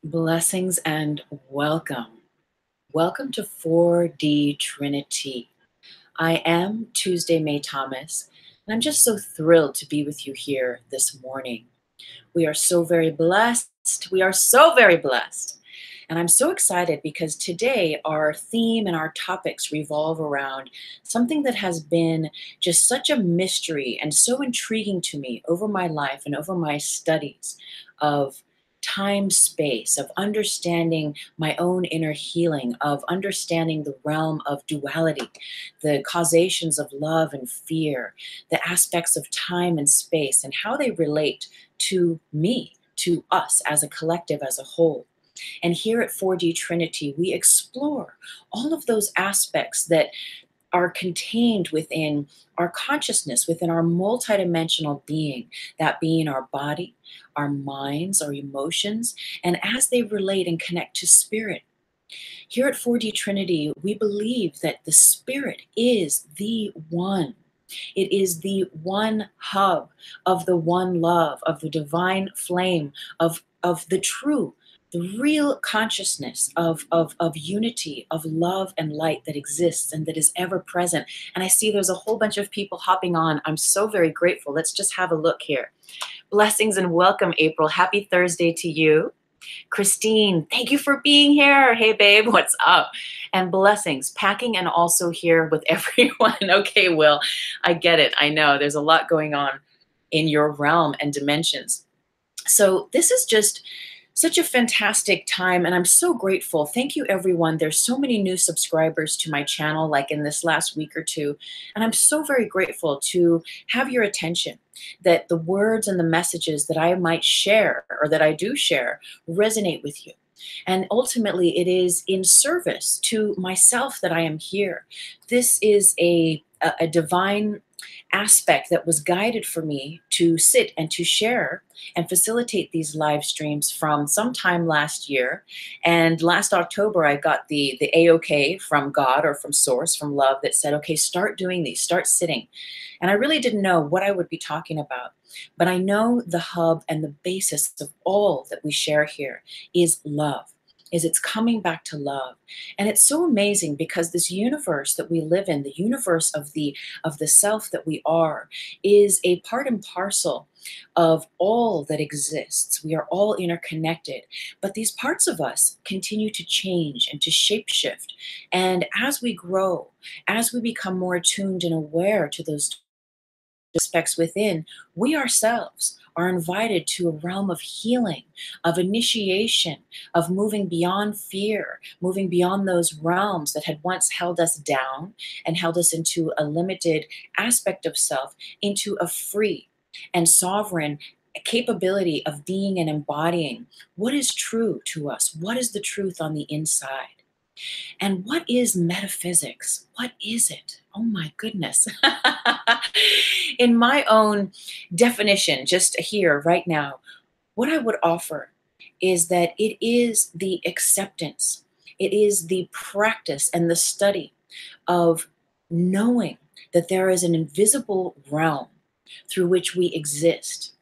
Blessings and welcome. Welcome to 4D Trinity. I am Tuesday May Thomas, and I'm just so thrilled to be with you here this morning. We are so very blessed. We are so very blessed. And I'm so excited because today our theme and our topics revolve around something that has been just such a mystery and so intriguing to me over my life and over my studies of time space, of understanding my own inner healing, of understanding the realm of duality, the causations of love and fear, the aspects of time and space, and how they relate to me, to us as a collective, as a whole. And here at 4D Trinity, we explore all of those aspects that are contained within our consciousness, within our multidimensional being, that being our body, our minds, our emotions, and as they relate and connect to spirit. Here at 4D Trinity, we believe that the spirit is the one. It is the one hub of the one love, of the divine flame, of the true, the real consciousness of unity, of love and light that exists and that is ever present. And I see there's a whole bunch of people hopping on. I'm so very grateful. Let's just have a look here. Blessings and welcome, April. Happy Thursday to you. Christine, thank you for being here. Hey, babe, what's up? And blessings, packing and also here with everyone. Okay, Will, I get it. I know there's a lot going on in your realm and dimensions. So this is just such a fantastic time, and I'm so grateful. Thank you, everyone. There's so many new subscribers to my channel, like in this last week or two, and I'm so very grateful to have your attention, that the words and the messages that I might share or that I do share resonate with you. And ultimately, it is in service to myself that I am here. This is a divine aspect that was guided for me to sit and to share and facilitate these live streams from sometime last year. And last October, I got the A-OK from God or from Source, from love, that said, okay, start doing these, start sitting. And I really didn't know what I would be talking about, but I know the hub and the basis of all that we share here is love. It's coming back to love. And it's so amazing because this universe that we live in, the universe of the self that we are, is a part and parcel of all that exists. We are all interconnected, but these parts of us continue to change and to shapeshift. And as we grow, as we become more attuned and aware to those aspects within, we ourselves are invited to a realm of healing, of initiation, of moving beyond fear, moving beyond those realms that had once held us down and held us into a limited aspect of self, into a free and sovereign capability of being and embodying what is true to us, what is the truth on the inside. And what is metaphysics? What is it? Oh my goodness. In my own definition, just here, right now, what I would offer is that it is the acceptance, it is the practice and the study of knowing that there is an invisible realm through which we exist.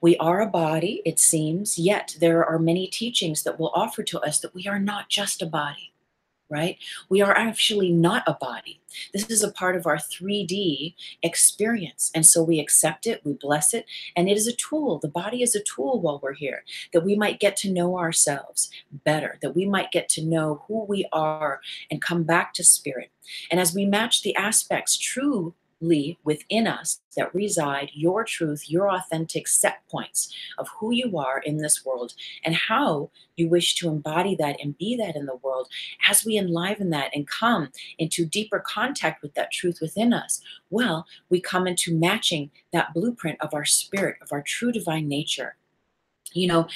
We are a body, it seems, yet there are many teachings that will offer to us that we are not just a body. Right? We are actually not a body. This is a part of our 3D experience. And so we accept it, we bless it, and it is a tool. The body is a tool while we're here, that we might get to know ourselves better, that we might get to know who we are and come back to spirit. And as we match the aspects truly within us that reside, your truth, your authentic set points of who you are in this world and how you wish to embody that and be that in the world, as we enliven that and come into deeper contact with that truth within us, well, we come into matching that blueprint of our spirit, of our true divine nature. You know,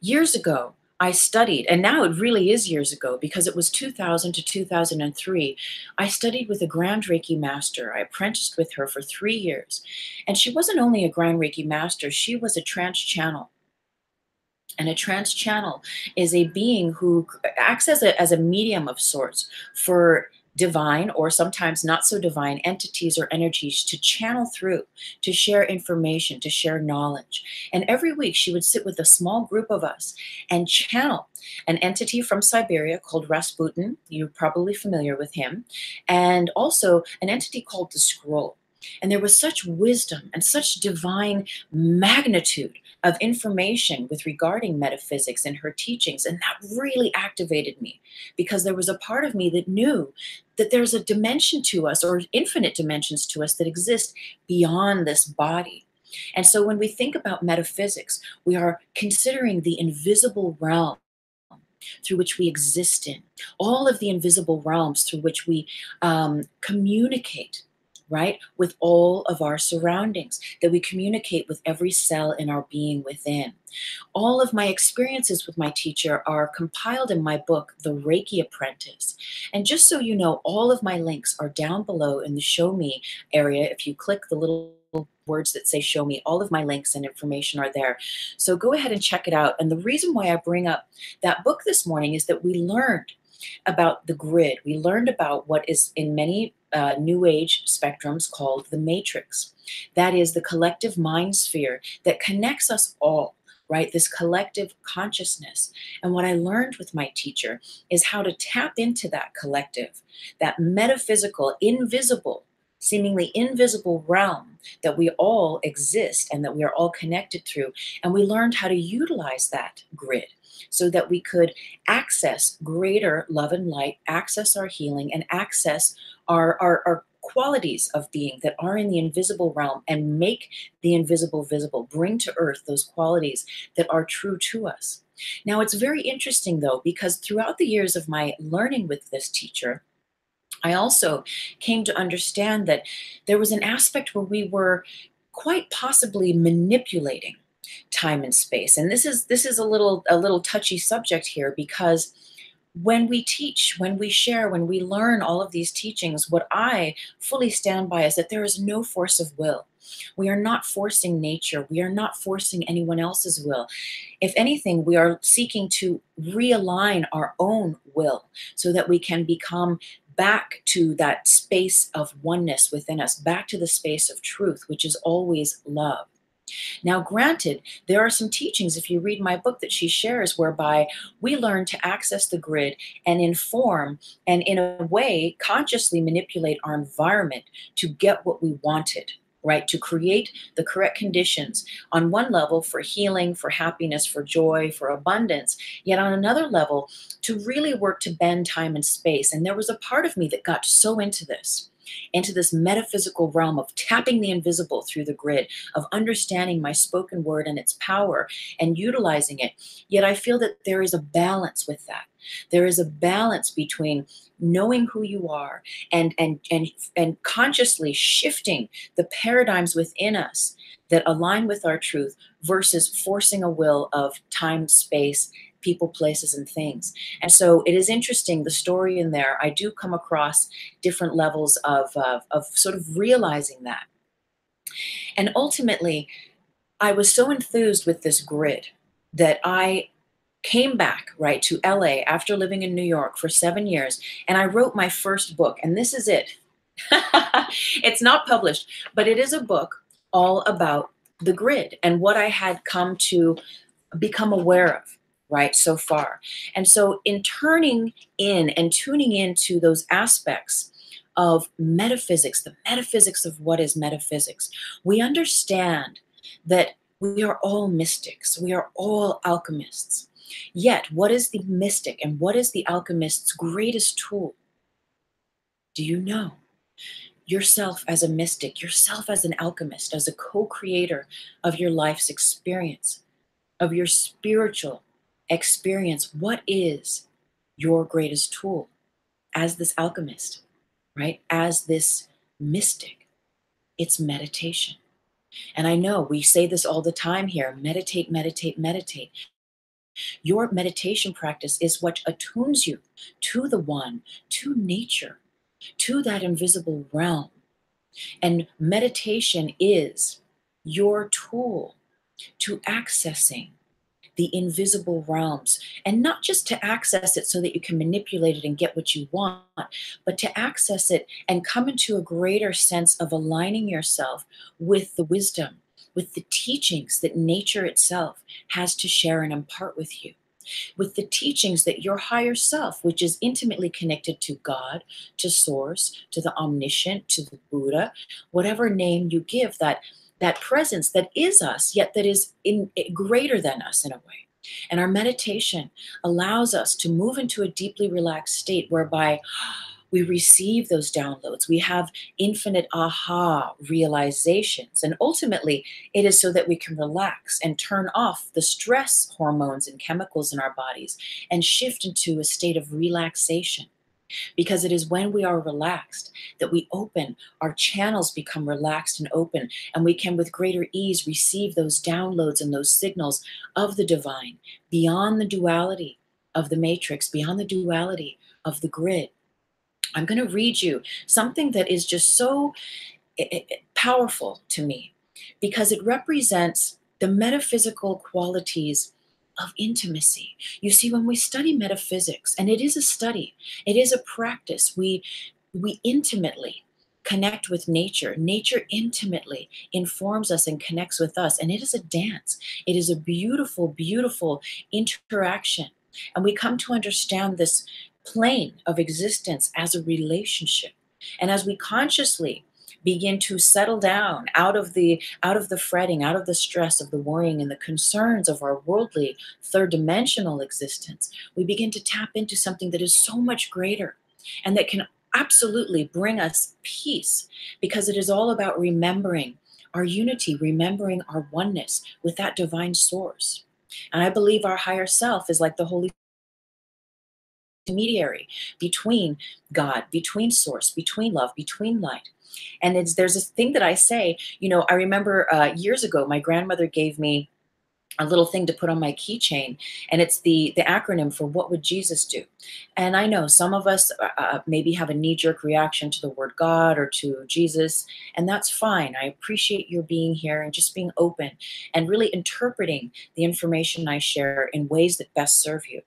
years ago, I studied, and now it really is years ago because it was 2000 to 2003. I studied with a Grand Reiki master. I apprenticed with her for 3 years. And she wasn't only a Grand Reiki master, she was a trance channel. And a trance channel is a being who acts as a medium of sorts for divine or sometimes not so divine entities or energies to channel through, to share information, to share knowledge. And every week she would sit with a small group of us and channel an entity from Siberia called Rasputin. You're probably familiar with him. And also an entity called the Scroll. And there was such wisdom and such divine magnitude of information with regarding metaphysics in her teachings. And that really activated me because there was a part of me that knew that there's a dimension to us, or infinite dimensions to us, that exist beyond this body. And so when we think about metaphysics, we are considering the invisible realm through which we exist in, all of the invisible realms through which we communicate, right, with all of our surroundings, that we communicate with every cell in our being within. All of my experiences with my teacher are compiled in my book, The Reiki Apprentice. And just so you know, all of my links are down below in the Show Me area. If you click the little words that say Show Me, all of my links and information are there. So go ahead and check it out. And the reason why I bring up that book this morning is that we learned about the grid. We learned about what is in many New Age spectrums called the matrix. That is the collective mind sphere that connects us all, right? This collective consciousness. And what I learned with my teacher is how to tap into that collective, that metaphysical, invisible, seemingly invisible realm that we all exist and that we are all connected through. And we learned how to utilize that grid so that we could access greater love and light, access our healing, and access our qualities of being that are in the invisible realm, and make the invisible visible, bring to earth those qualities that are true to us. Now, it's very interesting, though, because throughout the years of my learning with this teacher, I also came to understand that there was an aspect where we were quite possibly manipulating time and space. And this is a little touchy subject here, because when we teach, when we share, when we learn all of these teachings, what I fully stand by is that there is no force of will. We are not forcing nature. We are not forcing anyone else's will. If anything, we are seeking to realign our own will so that we can become back to that space of oneness within us, back to the space of truth, which is always love. Now, granted, there are some teachings, if you read my book, that she shares, whereby we learn to access the grid and inform and, in a way, consciously manipulate our environment to get what we wanted, right? To create the correct conditions on one level for healing, for happiness, for joy, for abundance, yet on another level to really work to bend time and space. And there was a part of me that got so into this metaphysical realm of tapping the invisible through the grid, of understanding my spoken word and its power and utilizing it. Yet I feel that there is a balance with that. There is a balance between knowing who you are and consciously shifting the paradigms within us that align with our truth, versus forcing a will of time, space, people, places, and things. And so it is interesting, the story in there, I do come across different levels of sort of realizing that. And ultimately, I was so enthused with this grid that I came back, right, to LA after living in New York for 7 years, and I wrote my first book. And this is it. It's not published, but it is a book all about the grid and what I had come to become aware of, right, so far. And so in turning in and tuning into those aspects of metaphysics, the metaphysics of what is metaphysics, we understand that we are all mystics, we are all alchemists. Yet, what is the mystic and what is the alchemist's greatest tool? Do you know? Yourself as a mystic, yourself as an alchemist, as a co-creator of your life's experience, of your spiritual experience. What is your greatest tool as this alchemist, right? As this mystic? It's meditation. And I know we say this all the time here: meditate, meditate, meditate. Your meditation practice is what attunes you to the one, to nature, to that invisible realm. And meditation is your tool to accessing the invisible realms, and not just to access it so that you can manipulate it and get what you want, but to access it and come into a greater sense of aligning yourself with the wisdom, with the teachings that nature itself has to share and impart with you, with the teachings that your higher self, which is intimately connected to God, to Source, to the Omniscient, to the Buddha, whatever name you give that presence that is us, yet that is greater than us in a way. And our meditation allows us to move into a deeply relaxed state whereby we receive those downloads. We have infinite aha realizations. And ultimately, it is so that we can relax and turn off the stress hormones and chemicals in our bodies and shift into a state of relaxation. Because it is when we are relaxed that we open, our channels become relaxed and open, and we can with greater ease receive those downloads and those signals of the divine beyond the duality of the matrix, beyond the duality of the grid. I'm going to read you something that is just so powerful to me because it represents the metaphysical qualities of intimacy. You see, when we study metaphysics, and it is a study, it is a practice, we intimately connect with nature. Nature intimately informs us and connects with us, and it is a dance. It is a beautiful, beautiful interaction. And we come to understand this plane of existence as a relationship. And as we consciously begin to settle down out of the fretting, out of the stress of the worrying and the concerns of our worldly third dimensional existence, we begin to tap into something that is so much greater and that can absolutely bring us peace, because it is all about remembering our unity, remembering our oneness with that divine source. And I believe our higher self is like the Holy intermediary between God, between source, between love, between light. And there's this thing that I say, I remember years ago, my grandmother gave me a little thing to put on my keychain, and it's the acronym for what would Jesus do. And I know some of us maybe have a knee-jerk reaction to the word God or to Jesus, and that's fine. I appreciate your being here and just being open and really interpreting the information I share in ways that best serve you.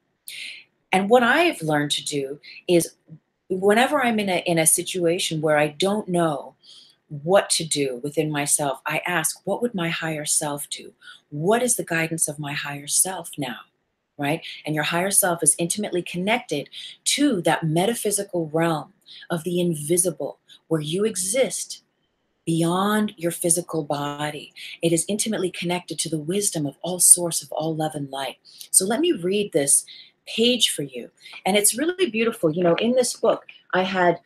And what I've learned to do is whenever I'm in a situation where I don't know what to do within myself, I ask, what would my higher self do? What is the guidance of my higher self now? Right? And your higher self is intimately connected to that metaphysical realm of the invisible where you exist beyond your physical body. It is intimately connected to the wisdom of all source, of all love and light. So let me read this page for you. And it's really beautiful. In this book, I had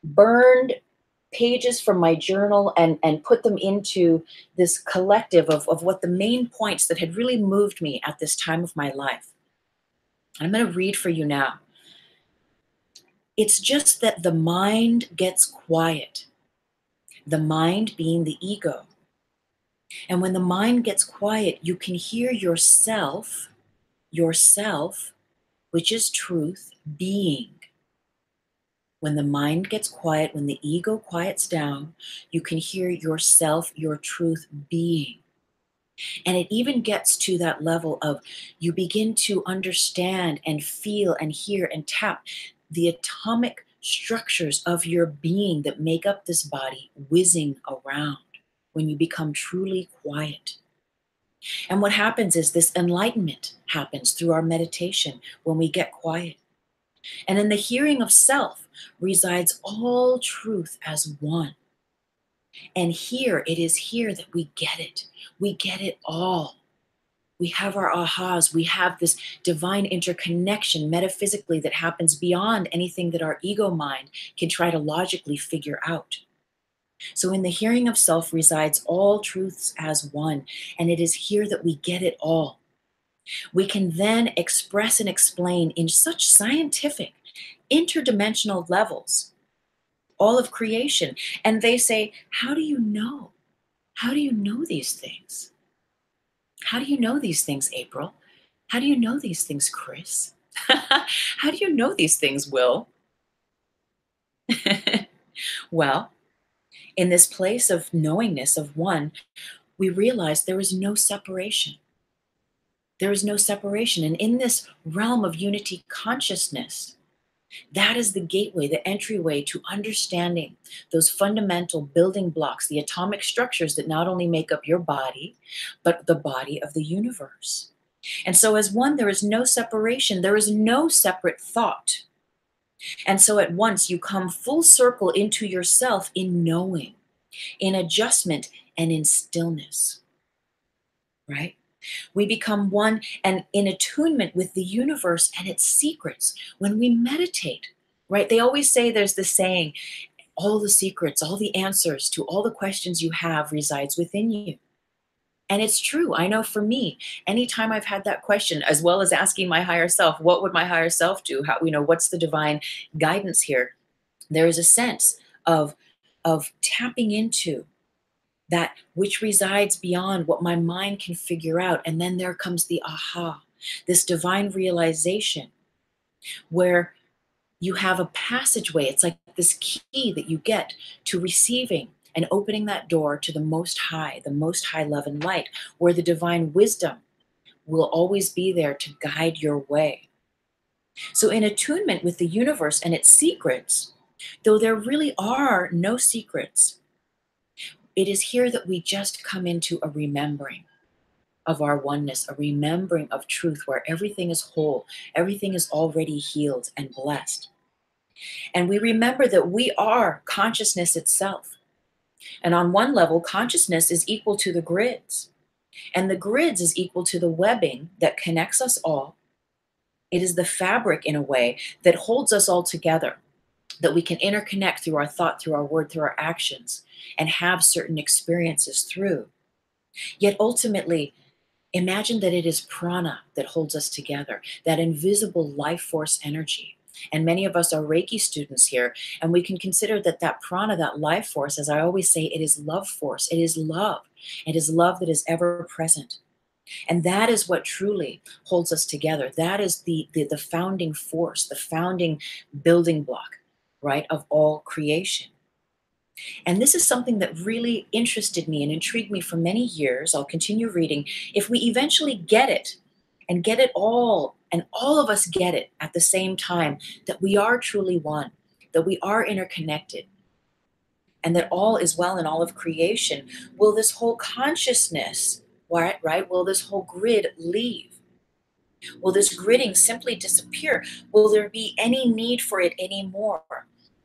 burned pages from my journal and put them into this collective of what the main points that had really moved me at this time of my life. I'm going to read for you now. It's just that the mind gets quiet. The mind being the ego. And when the mind gets quiet, you can hear yourself, which is truth, being. When the mind gets quiet, when the ego quiets down, you can hear yourself, your truth being. And it even gets to that level of you begin to understand and feel and hear and tap the atomic structures of your being that make up this body whizzing around when you become truly quiet. And what happens is this enlightenment happens through our meditation when we get quiet. And in the hearing of self resides all truth as one. And here, it is here that we get it. We get it all. We have our ahas. We have this divine interconnection metaphysically that happens beyond anything that our ego mind can try to logically figure out. So in the hearing of self resides all truths as one. And it is here that we get it all. We can then express and explain in such scientific, interdimensional levels all of creation. And they say, how do you know? How do you know these things? How do you know these things, April? How do you know these things, Chris? How do you know these things, Will? Well, in this place of knowingness of one, we realize there is no separation. There is no separation. And in this realm of unity consciousness, that is the gateway, the entryway to understanding those fundamental building blocks, the atomic structures that not only make up your body, but the body of the universe. And so, as one, there is no separation, there is no separate thought. And so, at once, you come full circle into yourself in knowing, in adjustment, and in stillness, right? We become one and in attunement with the universe and its secrets when we meditate, right? They always say, there's this saying, all the secrets, all the answers to all the questions you have resides within you. And it's true. I know for me, anytime I've had that question, as well as asking my higher self, what would my higher self do? How, what's the divine guidance here? There is a sense of tapping into that which resides beyond what my mind can figure out. And then there comes the aha, this divine realization where you have a passageway. It's like this key that you get to receiving and opening that door to the most high love and light, where the divine wisdom will always be there to guide your way. So in attunement with the universe and its secrets, though there really are no secrets, it is here that we just come into a remembering of our oneness, a remembering of truth where everything is whole, everything is already healed and blessed. And we remember that we are consciousness itself. And on one level, consciousness is equal to the grids. And the grids is equal to the webbing that connects us all. It is the fabric, in a way, that holds us all together, that we can interconnect through our thought, through our word, through our actions, and have certain experiences through. Yet ultimately, imagine that it is prana that holds us together, that invisible life force energy. And many of us are Reiki students here, and we can consider that prana, that life force, as I always say, it is love force. It is love. It is love that is ever present. And that is what truly holds us together. That is the founding force, the founding building block, right, of all creation. And this is something that really interested me and intrigued me for many years. I'll continue reading. If we eventually get it, and get it all, and all of us get it at the same time, that we are truly one, that we are interconnected, and that all is well in all of creation, will this whole consciousness, right, will this whole grid leave? Will this gridding simply disappear? Will there be any need for it anymore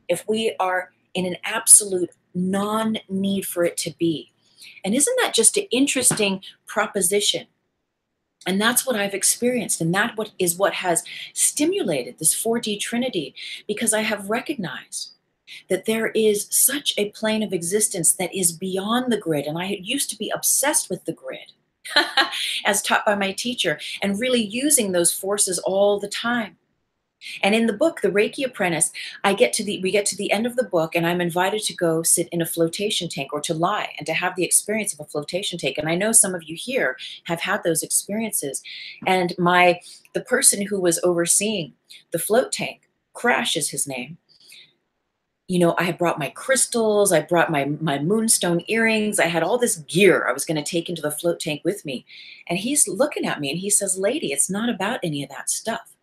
if we are in an absolute non-need for it to be? And isn't that just an interesting proposition? And that's what I've experienced. And that is what has stimulated this 4D Trinity, because I have recognized that there is such a plane of existence that is beyond the grid. And I used to be obsessed with the grid as taught by my teacher, and really using those forces all the time. And in the book, The Reiki Apprentice, we get to the end of the book, and I'm invited to go sit in a flotation tank, or to lie and to have the experience of a flotation tank. And I know some of you here have had those experiences. And the person who was overseeing the float tank, Crash is his name. I had brought my crystals, I brought my moonstone earrings, I had all this gear I was going to take into the float tank with me. And he's looking at me and he says, "Lady, it's not about any of that stuff.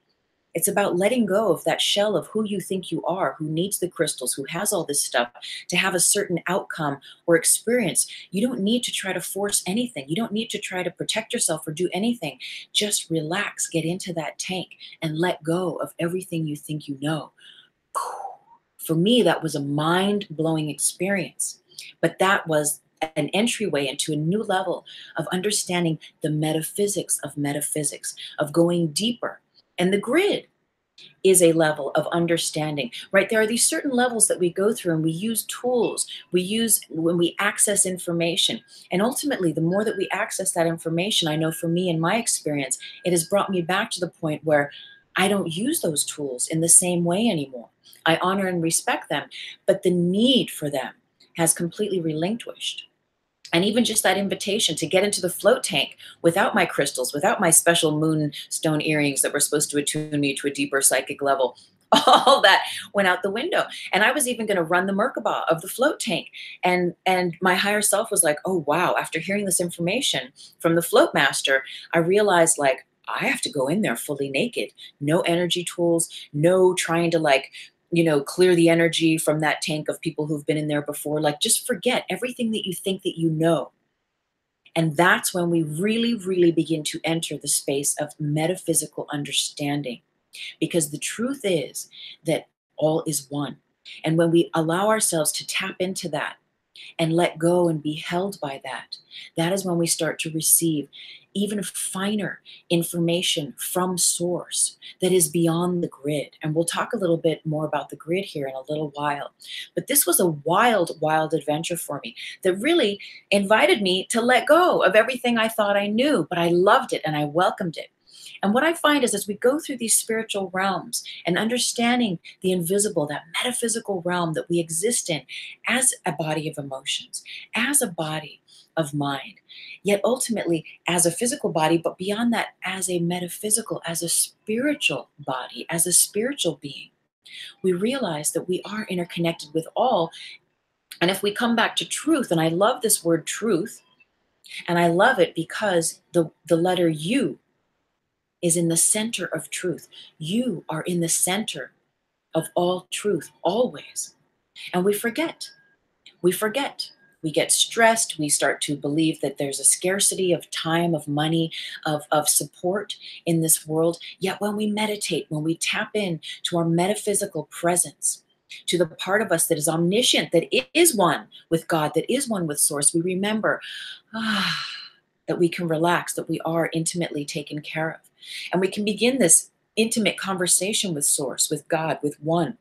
It's about letting go of that shell of who you think you are, who needs the crystals, who has all this stuff to have a certain outcome or experience. You don't need to try to force anything. You don't need to try to protect yourself or do anything. Just relax, get into that tank, and let go of everything you think you know." For me, that was a mind-blowing experience. But that was an entryway into a new level of understanding the metaphysics, of going deeper. And the grid is a level of understanding, right? There are these certain levels that we go through, and we use tools, we use when we access information. And ultimately, the more that we access that information, I know for me in my experience, it has brought me back to the point where I don't use those tools in the same way anymore. I honor and respect them, but the need for them has completely relinquished. And even just that invitation to get into the float tank without my crystals, without my special moonstone earrings that were supposed to attune me to a deeper psychic level. All that went out the window. And I was even going to run the Merkaba of the float tank. And my higher self was like, oh, wow. After hearing this information from the float master, I realized like, I have to go in there fully naked, no energy tools, no trying to like, clear the energy from that tank of people who've been in there before. Like, just forget everything that you think that you know. And that's when we really, really begin to enter the space of metaphysical understanding. Because the truth is that all is one. And when we allow ourselves to tap into that and let go and be held by that, that is when we start to receive even finer information from source that is beyond the grid. And we'll talk a little bit more about the grid here in a little while. But this was a wild, wild adventure for me that really invited me to let go of everything I thought I knew, but I loved it and I welcomed it. And what I find is as we go through these spiritual realms and understanding the invisible, that metaphysical realm that we exist in as a body of emotions, as a body of mind, yet ultimately as a physical body, but beyond that, as a metaphysical, as a spiritual body, as a spiritual being, we realize that we are interconnected with all. And if we come back to truth, and I love this word truth, and I love it because the letter U is in the center of truth. You are in the center of all truth, always. And we forget. We forget. We get stressed. We start to believe that there's a scarcity of time, of money, of support in this world. Yet when we meditate, when we tap in to our metaphysical presence, to the part of us that is omniscient, that is one with God, that is one with Source, we remember that we can relax, that we are intimately taken care of. And we can begin this intimate conversation with Source, with God, with One,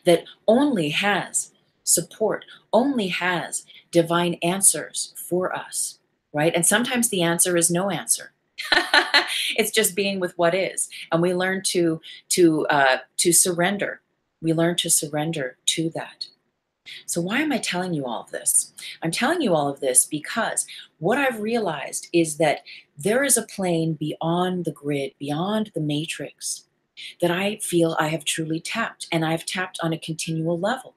that only has support, only has divine answers for us, right? And sometimes the answer is no answer. It's just being with what is, and we learn to surrender. We learn to surrender to that. So why am I telling you all of this? I'm telling you all of this because what I've realized is that there is a plane beyond the grid, beyond the matrix, that I feel I have truly tapped, and I've tapped on a continual level.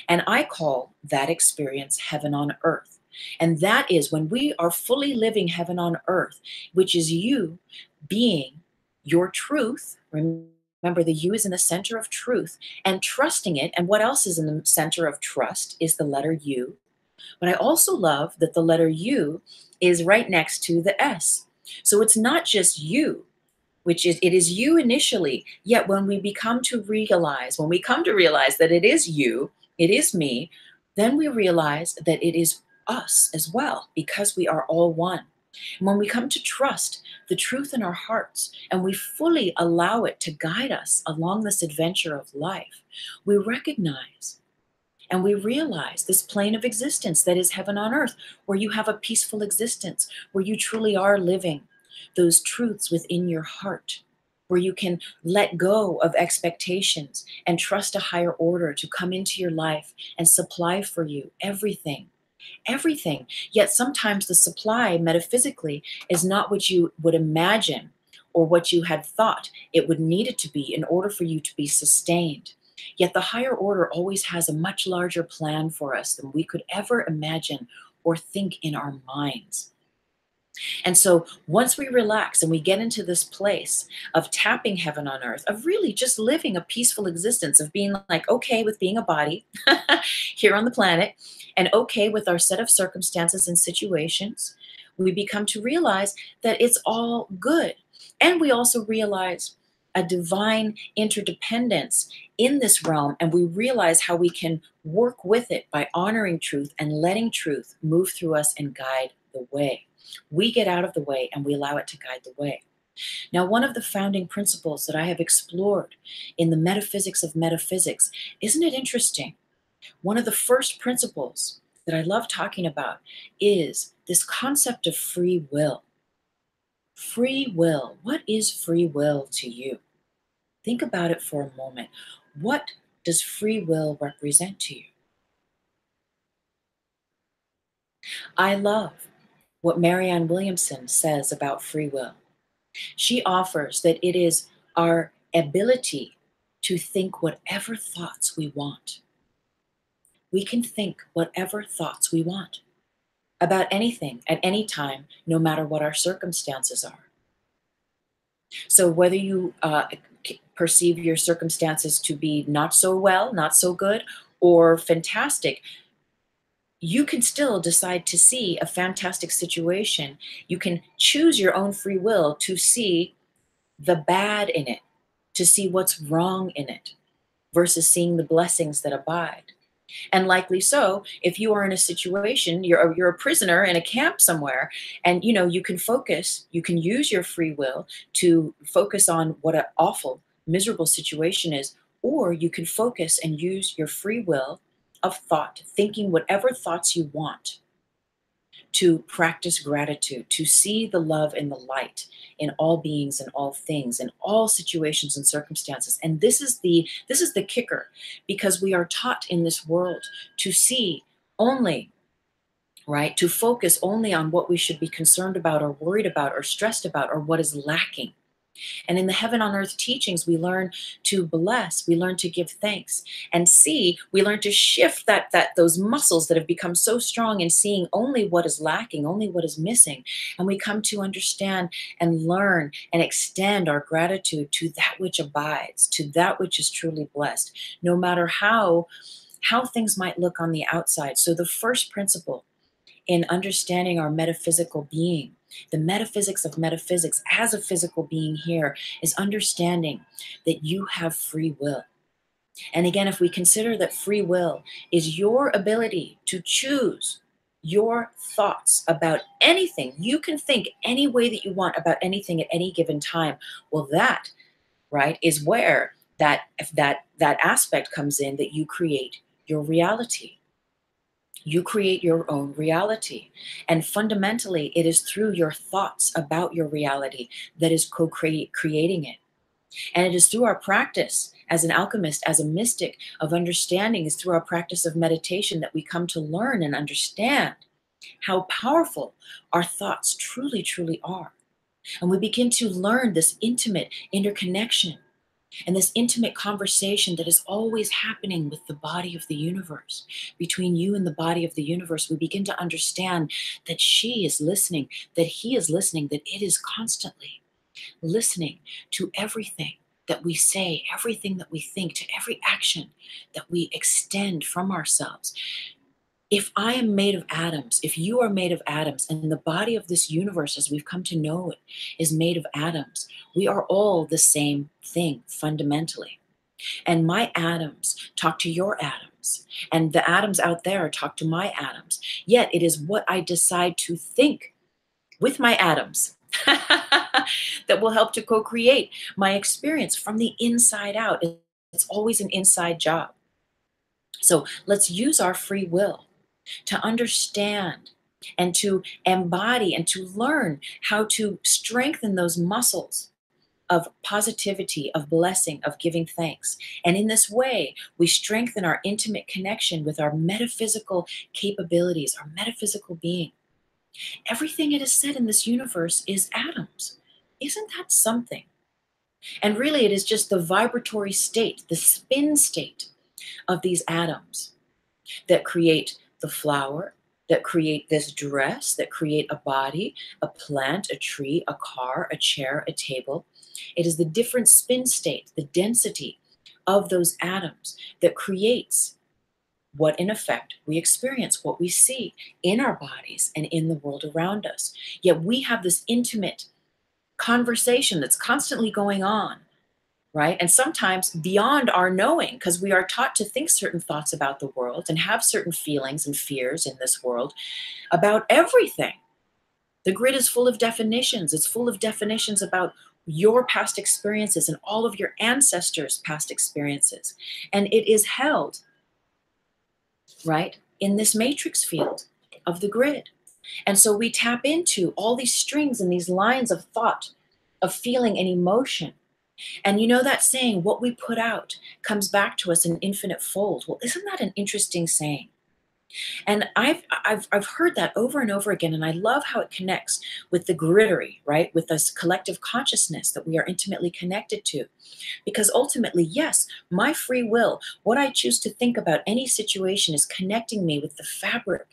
And I call that experience heaven on earth. And that is when we are fully living heaven on earth, which is you being your truth. Remember, the you is in the center of truth, and trusting it. And what else is in the center of trust is the letter U. But I also love that the letter U is right next to the S. So it's not just you, which is, it is you initially, yet when we come to realize that it is you, it is me, then we realize that it is us as well, because we are all one. And when we come to trust the truth in our hearts and we fully allow it to guide us along this adventure of life, we recognize and we realize this plane of existence that is heaven on earth, where you have a peaceful existence, where you truly are living those truths within your heart, where you can let go of expectations and trust a higher order to come into your life and supply for you everything. Everything. Yet sometimes the supply metaphysically is not what you would imagine or what you had thought it would need it to be in order for you to be sustained. Yet the higher order always has a much larger plan for us than we could ever imagine or think in our minds. And so once we relax and we get into this place of tapping heaven on earth, of really just living a peaceful existence, of being like okay with being a body here on the planet and okay with our set of circumstances and situations, we become to realize that it's all good. And we also realize a divine interdependence in this realm, and we realize how we can work with it by honoring truth and letting truth move through us and guide the way. We get out of the way and we allow it to guide the way. Now, one of the founding principles that I have explored in the metaphysics of metaphysics, isn't it interesting? One of the first principles that I love talking about is this concept of free will. Free will. What is free will to you? Think about it for a moment. What does free will represent to you? I love what Marianne Williamson says about free will. She offers that it is our ability to think whatever thoughts we want. We can think whatever thoughts we want about anything at any time, no matter what our circumstances are. So whether you perceive your circumstances to be not so well, not so good, or fantastic, you can still decide to see a fantastic situation. You can choose your own free will to see the bad in it, to see what's wrong in it, versus seeing the blessings that abide. And likely so, if you are in a situation, you're a prisoner in a camp somewhere, and you can focus, you can use your free will to focus on what an awful, miserable situation is, or you can focus and use your free will of thought, thinking whatever thoughts you want, to practice gratitude, to see the love and the light in all beings and all things and all situations and circumstances. And this is the kicker, because we are taught in this world to see only, right, to focus only on what we should be concerned about or worried about or stressed about, or what is lacking. And in the Heaven on Earth teachings, we learn to bless, we learn to give thanks, and see, we learn to shift those muscles that have become so strong in seeing only what is lacking, only what is missing. And we come to understand and learn and extend our gratitude to that which abides, to that which is truly blessed, no matter how things might look on the outside. So the first principle in understanding our metaphysical being, the metaphysics of metaphysics as a physical being here, is understanding that you have free will. And again, if we consider that free will is your ability to choose your thoughts about anything, you can think any way that you want about anything at any given time. Well, that, right, is where that aspect comes in, that you create your reality. You create your own reality. And fundamentally, it is through your thoughts about your reality that is creating it. And it is through our practice as an alchemist, as a mystic of understanding, is through our practice of meditation that we come to learn and understand how powerful our thoughts truly, truly are. And we begin to learn this intimate interconnection and this intimate conversation that is always happening with the body of the universe. Between you and the body of the universe, we begin to understand that she is listening, that he is listening, that it is constantly listening to everything that we say, everything that we think, to every action that we extend from ourselves. If I am made of atoms, if you are made of atoms, and the body of this universe as we've come to know it is made of atoms, we are all the same thing fundamentally. And my atoms talk to your atoms, and the atoms out there talk to my atoms. Yet it is what I decide to think with my atoms that will help to co-create my experience from the inside out. It's always an inside job. So let's use our free will to understand and to embody and to learn how to strengthen those muscles of positivity, of blessing, of giving thanks. And in this way, we strengthen our intimate connection with our metaphysical capabilities, our metaphysical being. Everything it is said in this universe is atoms. Isn't that something? And really, it is just the vibratory state, the spin state of these atoms that create the flower, that create this dress, that create a body, a plant, a tree, a car, a chair, a table. It is the different spin state, the density of those atoms that creates what in effect we experience, what we see in our bodies and in the world around us. Yet we have this intimate conversation that's constantly going on, right? And sometimes beyond our knowing, because we are taught to think certain thoughts about the world and have certain feelings and fears in this world about everything. The grid is full of definitions. It's full of definitions about your past experiences and all of your ancestors' past experiences. And it is held, right, in this matrix field of the grid. And so we tap into all these strings and these lines of thought, of feeling and emotion. And you know that saying, what we put out comes back to us in infinite fold. Well, isn't that an interesting saying? And I've heard that over and over again, and I love how it connects with the grittery, right? With this collective consciousness that we are intimately connected to. Because ultimately, yes, my free will, what I choose to think about any situation is connecting me with the fabric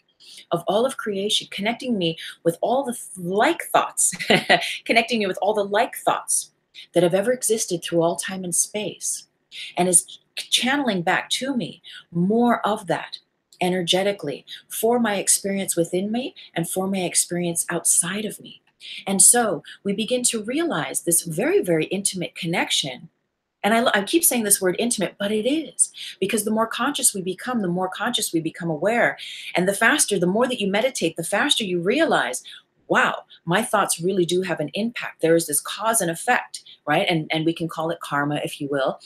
of all of creation, connecting me with all the like thoughts, connecting me with all the like thoughts that have ever existed through all time and space, and is channeling back to me more of that energetically for my experience within me and for my experience outside of me. And so we begin to realize this very, very intimate connection. And I keep saying this word intimate, but it is, because the more conscious we become, the more conscious we become aware. And the faster, the more that you meditate, the faster you realize, wow, my thoughts really do have an impact. There is this cause and effect, right? And we can call it karma, if you will.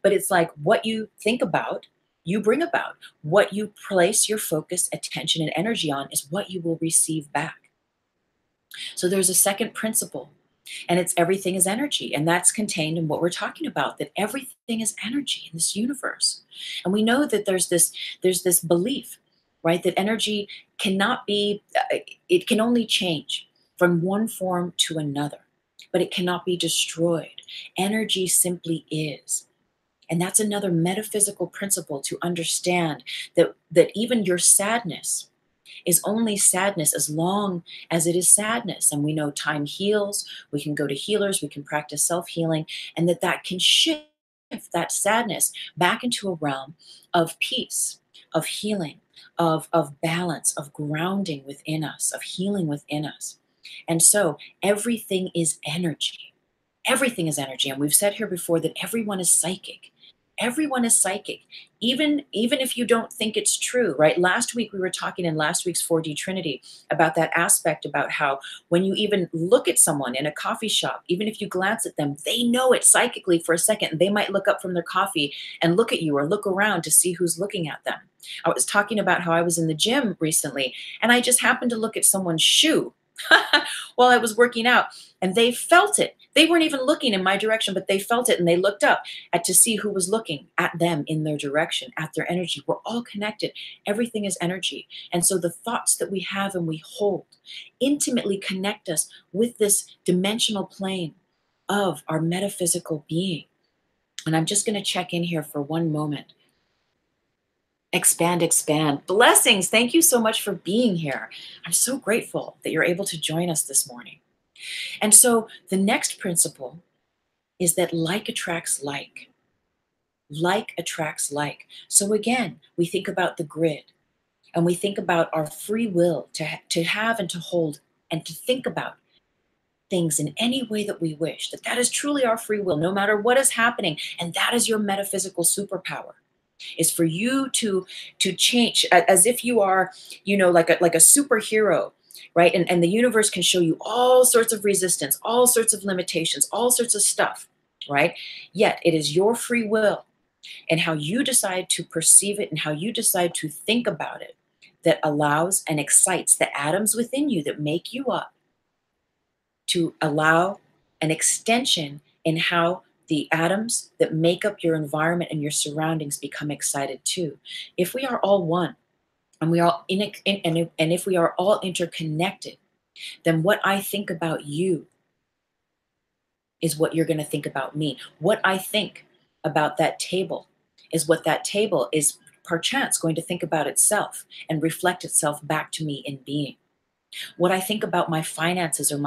But it's like what you think about, you bring about. What you place your focus, attention, and energy on is what you will receive back. So there's a second principle, and it's everything is energy. And that's contained in what we're talking about, that everything is energy in this universe. And we know that there's this belief, right, that energy cannot be, it can only change from one form to another, but it cannot be destroyed. Energy simply is. And that's another metaphysical principle to understand, that even your sadness is only sadness as long as it is sadness. And we know time heals. We can go to healers. We can practice self-healing, and that can shift that sadness back into a realm of peace, of healing, of balance, of grounding within us, of healing within us. And so everything is energy. Everything is energy. And we've said here before that everyone is psychic. Everyone is psychic, even if you don't think it's true, right? Last week we were talking in last week's 4D Trinity about that aspect, about how when you even look at someone in a coffee shop, even if you glance at them, they know it psychically for a second. They might look up from their coffee and look at you, or look around to see who's looking at them. I was talking about how I was in the gym recently, and I just happened to look at someone's shoe while I was working out, and they felt it. They weren't even looking in my direction, but they felt it, and they looked up to see who was looking at them in their direction, at their energy. We're all connected. Everything is energy. And so the thoughts that we have and we hold intimately connect us with this dimensional plane of our metaphysical being. And I'm just going to check in here for one moment. Expand, expand. Blessings. Thank you so much for being here. I'm so grateful that you're able to join us this morning. And so the next principle is that like attracts like. Like attracts like. So again, we think about the grid, and we think about our free will to have and to hold and to think about things in any way that we wish, that is truly our free will, no matter what is happening. And that is your metaphysical superpower, is for you to change, as if you are, like a superhero, right? And the universe can show you all sorts of resistance, all sorts of limitations, all sorts of stuff, right? Yet it is your free will and how you decide to perceive it and how you decide to think about it that allows and excites the atoms within you that make you up, to allow an extension in how the atoms that make up your environment and your surroundings become excited too. If we are all one, and we are and if we are all interconnected, then what I think about you is what you're going to think about me. What I think about that table is what that table is perchance going to think about itself and reflect itself back to me in being. What I think about my finances or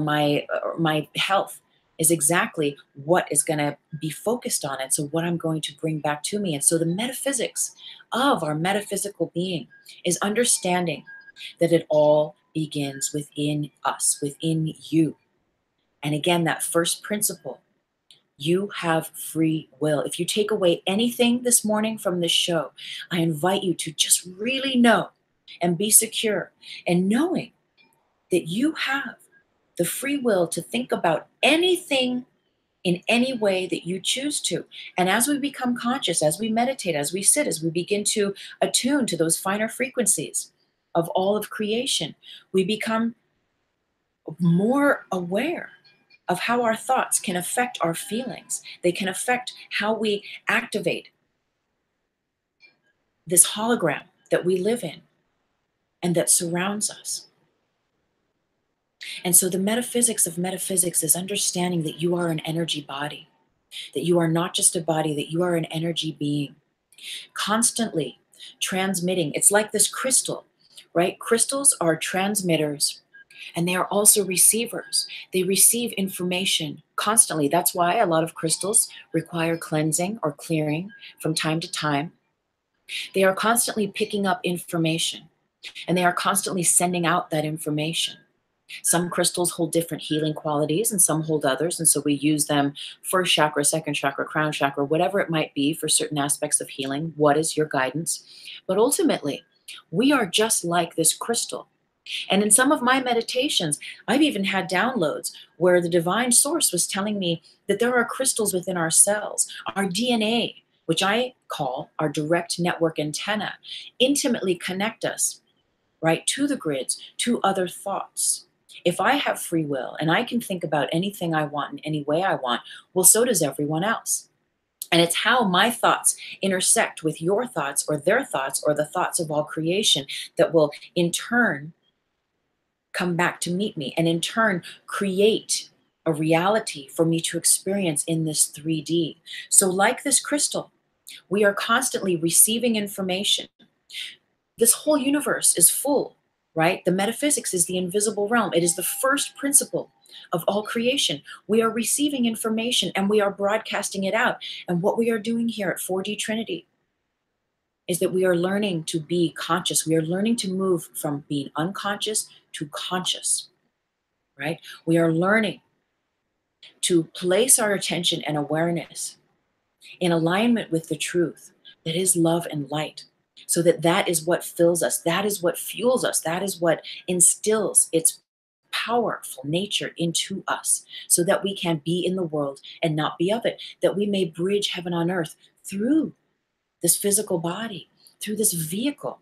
my health is exactly what is going to be focused on it. So what I'm going to bring back to me. And so the metaphysics of our metaphysical being is understanding that it all begins within us, within you. And again, that first principle, you have free will. If you take away anything this morning from this show, I invite you to just really know and be secure in knowing that you have the free will to think about anything in any way that you choose to. And as we become conscious, as we meditate, as we sit, as we begin to attune to those finer frequencies of all of creation, we become more aware of how our thoughts can affect our feelings. They can affect how we activate this hologram that we live in and that surrounds us. And so the metaphysics of metaphysics is understanding that you are an energy body, that you are not just a body, that you are an energy being, constantly transmitting. It's like this crystal, right? Crystals are transmitters and they are also receivers. They receive information constantly. That's why a lot of crystals require cleansing or clearing from time to time. They are constantly picking up information and they are constantly sending out that information. Some crystals hold different healing qualities and some hold others. And so we use them first chakra, second chakra, crown chakra, whatever it might be for certain aspects of healing. What is your guidance? But ultimately, we are just like this crystal. And in some of my meditations, I've even had downloads where the divine source was telling me that there are crystals within our cells, our DNA, which I call our direct network antenna, intimately connect us, right, to the grids, to other thoughts. If I have free will and I can think about anything I want in any way I want, well, so does everyone else. And it's how my thoughts intersect with your thoughts or their thoughts or the thoughts of all creation that will in turn come back to meet me and in turn create a reality for me to experience in this 3D. So like this crystal, we are constantly receiving information. This whole universe is full, right? The metaphysics is the invisible realm. It is the first principle of all creation. We are receiving information and we are broadcasting it out. And what we are doing here at 4D Trinity is that we are learning to be conscious. We are learning to move from being unconscious to conscious, right? We are learning to place our attention and awareness in alignment with the truth that is love and light, so that that is what fills us, that is what fuels us, that is what instills its powerful nature into us, so that we can be in the world and not be of it, that we may bridge heaven on earth through this physical body, through this vehicle.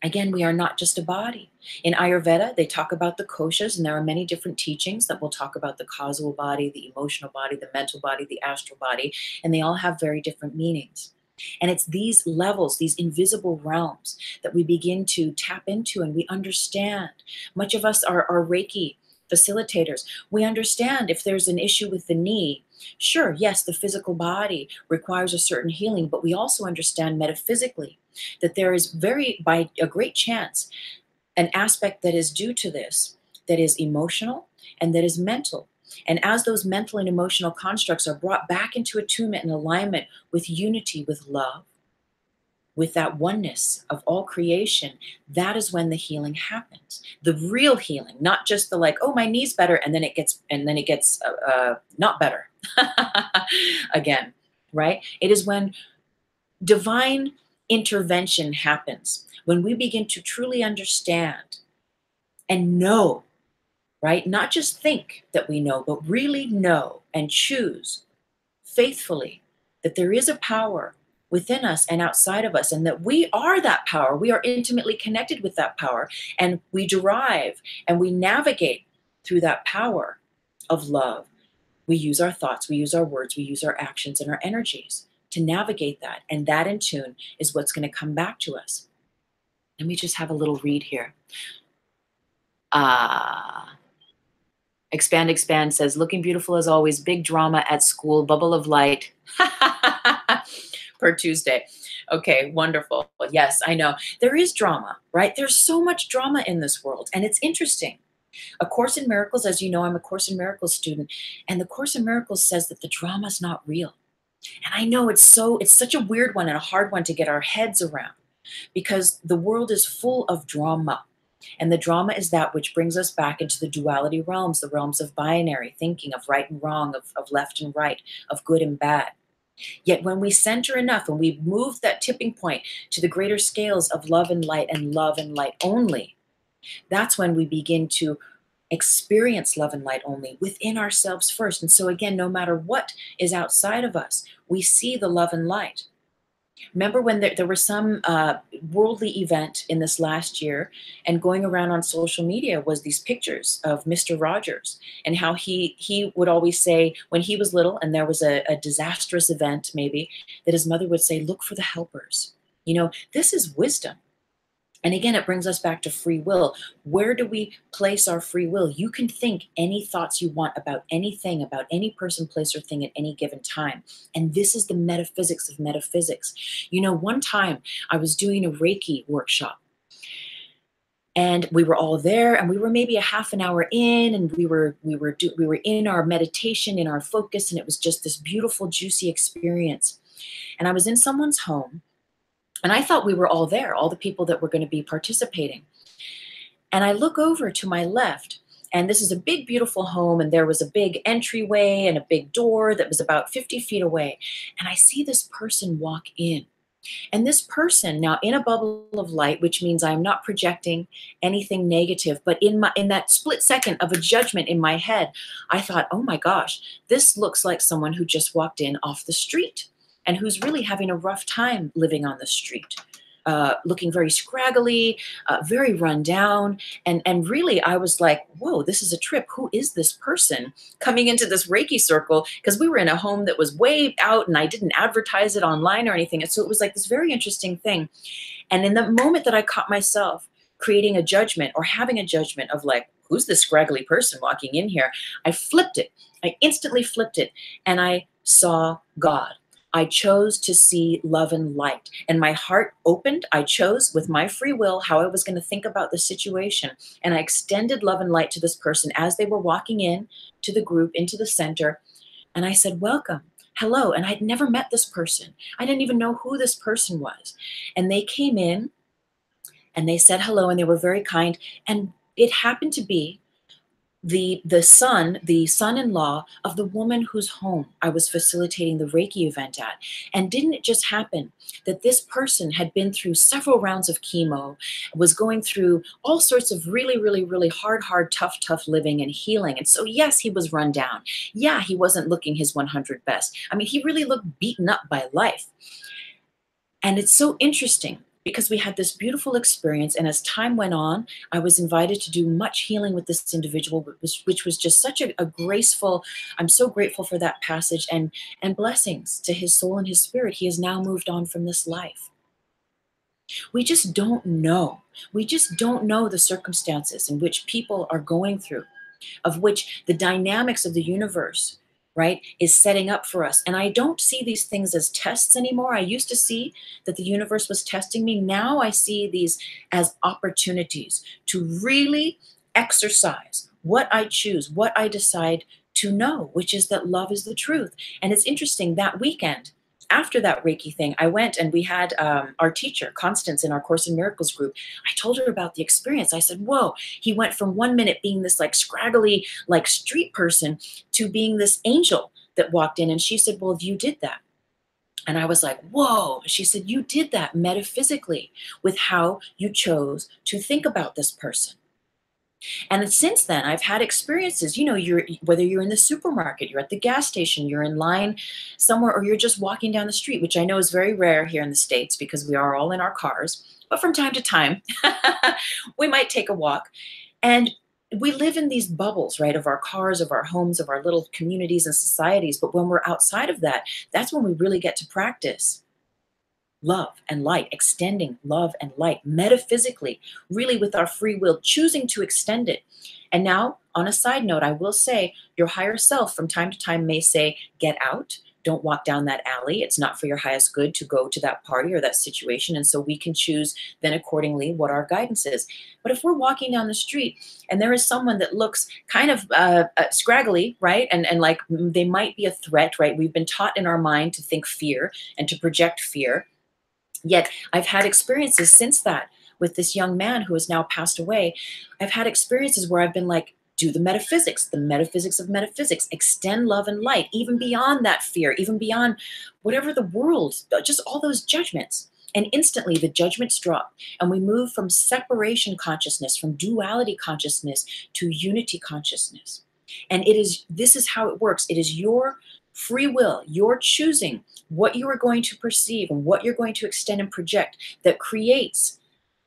Again, we are not just a body. In Ayurveda, they talk about the koshas, and there are many different teachings that will talk about the causal body, the emotional body, the mental body, the astral body, and they all have very different meanings. And it's these levels, these invisible realms that we begin to tap into and we understand. Much of us are Reiki facilitators. We understand if there's an issue with the knee, sure, yes, the physical body requires a certain healing, but we also understand metaphysically that there is by a great chance, an aspect that is due to this, that is emotional and that is mental. And as those mental and emotional constructs are brought back into attunement and alignment with unity, with love, with that oneness of all creation, that is when the healing happens. The real healing, not just the like, oh, my knee's better, and then it gets not better again, right? It is when divine intervention happens, when we begin to truly understand and know, right? Not just think that we know, but really know and choose faithfully that there is a power within us and outside of us, and that we are that power. We are intimately connected with that power, and we derive and we navigate through that power of love. We use our thoughts, we use our words, we use our actions and our energies to navigate that, and that in tune is what's going to come back to us. Let me just have a little read here. Expand says, looking beautiful as always, big drama at school, bubble of light. Per Tuesday. Okay, wonderful. Yes, I know. There is drama, right? There's so much drama in this world, and it's interesting. A Course in Miracles, as you know, I'm a Course in Miracles student, and the Course in Miracles says that the drama is not real. And I know it's such a weird one and a hard one to get our heads around, because the world is full of drama. And the drama is that which brings us back into the duality realms, the realms of binary thinking, of right and wrong, of left and right, of good and bad. Yet when we center enough, when we move that tipping point to the greater scales of love and light only, that's when we begin to experience love and light only within ourselves first. And so again, no matter what is outside of us, we see the love and light. Remember when there was some worldly event in this last year, and going around on social media was these pictures of Mr. Rogers, and how he would always say when he was little and there was a disastrous event maybe, that his mother would say, look for the helpers. You know, this is wisdom. And again, it brings us back to free will. Where do we place our free will? You can think any thoughts you want about anything, about any person, place, or thing at any given time. And this is the metaphysics of metaphysics. You know, one time I was doing a Reiki workshop, and we were all there, and we were maybe a half an hour in, and we were in our meditation, in our focus, and it was just this beautiful, juicy experience. And I was in someone's home, and I thought we were all there, all the people that were going to be participating. And I look over to my left, and this is a big, beautiful home, and there was a big entryway and a big door that was about 50 feet away. And I see this person walk in. And this person, now in a bubble of light, which means I'm not projecting anything negative, but in that split second of a judgment in my head, I thought, oh my gosh, this looks like someone who just walked in off the street and who's really having a rough time living on the street. Looking very scraggly, very run down. And really, I was like, whoa, this is a trip. Who is this person coming into this Reiki circle? Because we were in a home that was way out, and I didn't advertise it online or anything. And so it was like this very interesting thing. And in the moment that I caught myself creating a judgment or having a judgment of like, who's this scraggly person walking in here? I flipped it. I instantly flipped it, and I saw God. I chose to see love and light, and my heart opened. I chose with my free will how I was going to think about the situation, and I extended love and light to this person as they were walking in to the group, into the center, and I said, welcome, hello. And I'd never met this person. I didn't even know who this person was. And they came in and they said hello, and they were very kind. And it happened to be the son-in-law of the woman whose home I was facilitating the Reiki event at. And didn't it just happen that this person had been through several rounds of chemo, was going through all sorts of really, really, really hard, tough living and healing. And so, yes, he was run down. Yeah, he wasn't looking his 100 best. I mean, he really looked beaten up by life. And it's so interesting because we had this beautiful experience. And as time went on, I was invited to do much healing with this individual, which was just such a graceful, I'm so grateful for that passage, and blessings to his soul and his spirit. He has now moved on from this life. We just don't know. We just don't know the circumstances in which people are going through, of which the dynamics of the universe, right, is setting up for us. And I don't see these things as tests anymore. I used to see that the universe was testing me. Now I see these as opportunities to really exercise what I choose, what I decide to know, which is that love is the truth. And it's interesting, that weekend, after that Reiki thing, I went and we had our teacher, Constance, in our Course in Miracles group. I told her about the experience. I said, whoa, he went from 1 minute being this like scraggly, like street person to being this angel that walked in. And she said, well, you did that. And I was like, whoa. She said, you did that metaphysically with how you chose to think about this person. And since then, I've had experiences, you know, whether you're in the supermarket, you're at the gas station, you're in line somewhere, or you're just walking down the street, which I know is very rare here in the States because we are all in our cars. But from time to time, we might take a walk. And we live in these bubbles, right, of our cars, of our homes, of our little communities and societies. But when we're outside of that, that's when we really get to practice love and light, extending love and light metaphysically, really with our free will, choosing to extend it. And now, on a side note, I will say your higher self from time to time may say, get out, don't walk down that alley. It's not for your highest good to go to that party or that situation. And so we can choose then accordingly what our guidance is. But if we're walking down the street and there is someone that looks kind of scraggly, right? And like they might be a threat, right? We've been taught in our mind to think fear and to project fear. Yet I've had experiences since that with this young man who has now passed away. I've had experiences where I've been like, do the metaphysics of metaphysics, extend love and light, even beyond that fear, even beyond whatever the world, just all those judgments. And instantly the judgments drop and we move from separation consciousness, from duality consciousness to unity consciousness. And this is how it works. It is your free will, your choosing what you are going to perceive and what you're going to extend and project that creates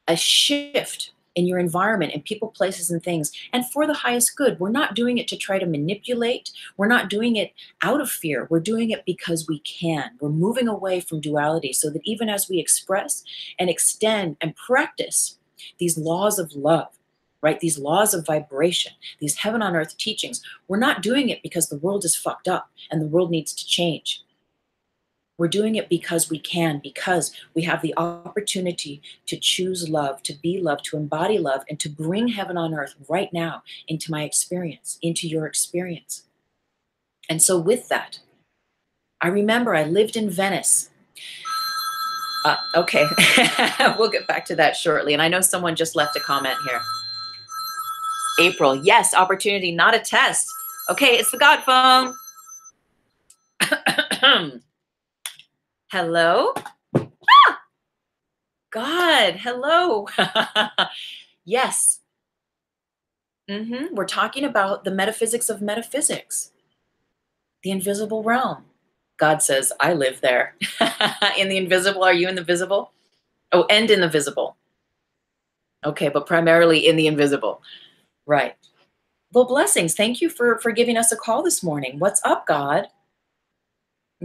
a shift in your environment and people, places, and things, and for the highest good. We're not doing it to try to manipulate. We're not doing it out of fear. We're doing it because we can. We're moving away from duality so that even as we express and extend and practice these laws of love, right? These laws of vibration, these heaven on earth teachings. We're not doing it because the world is fucked up and the world needs to change. We're doing it because we can, because we have the opportunity to choose love, to be love, to embody love, and to bring heaven on earth right now into my experience, into your experience. And so with that, I remember I lived in Venice. Okay, we'll get back to that shortly. And I know someone just left a comment here. April, yes, opportunity, not a test. Okay, it's the God phone. Hello? Ah! God, hello. Yes. We're talking about the metaphysics of metaphysics, the invisible realm. God says, I live there. In the invisible, are you in the visible? Oh, and in the visible. Okay, but primarily in the invisible. Right. Well, blessings. Thank you for giving us a call this morning. What's up, God?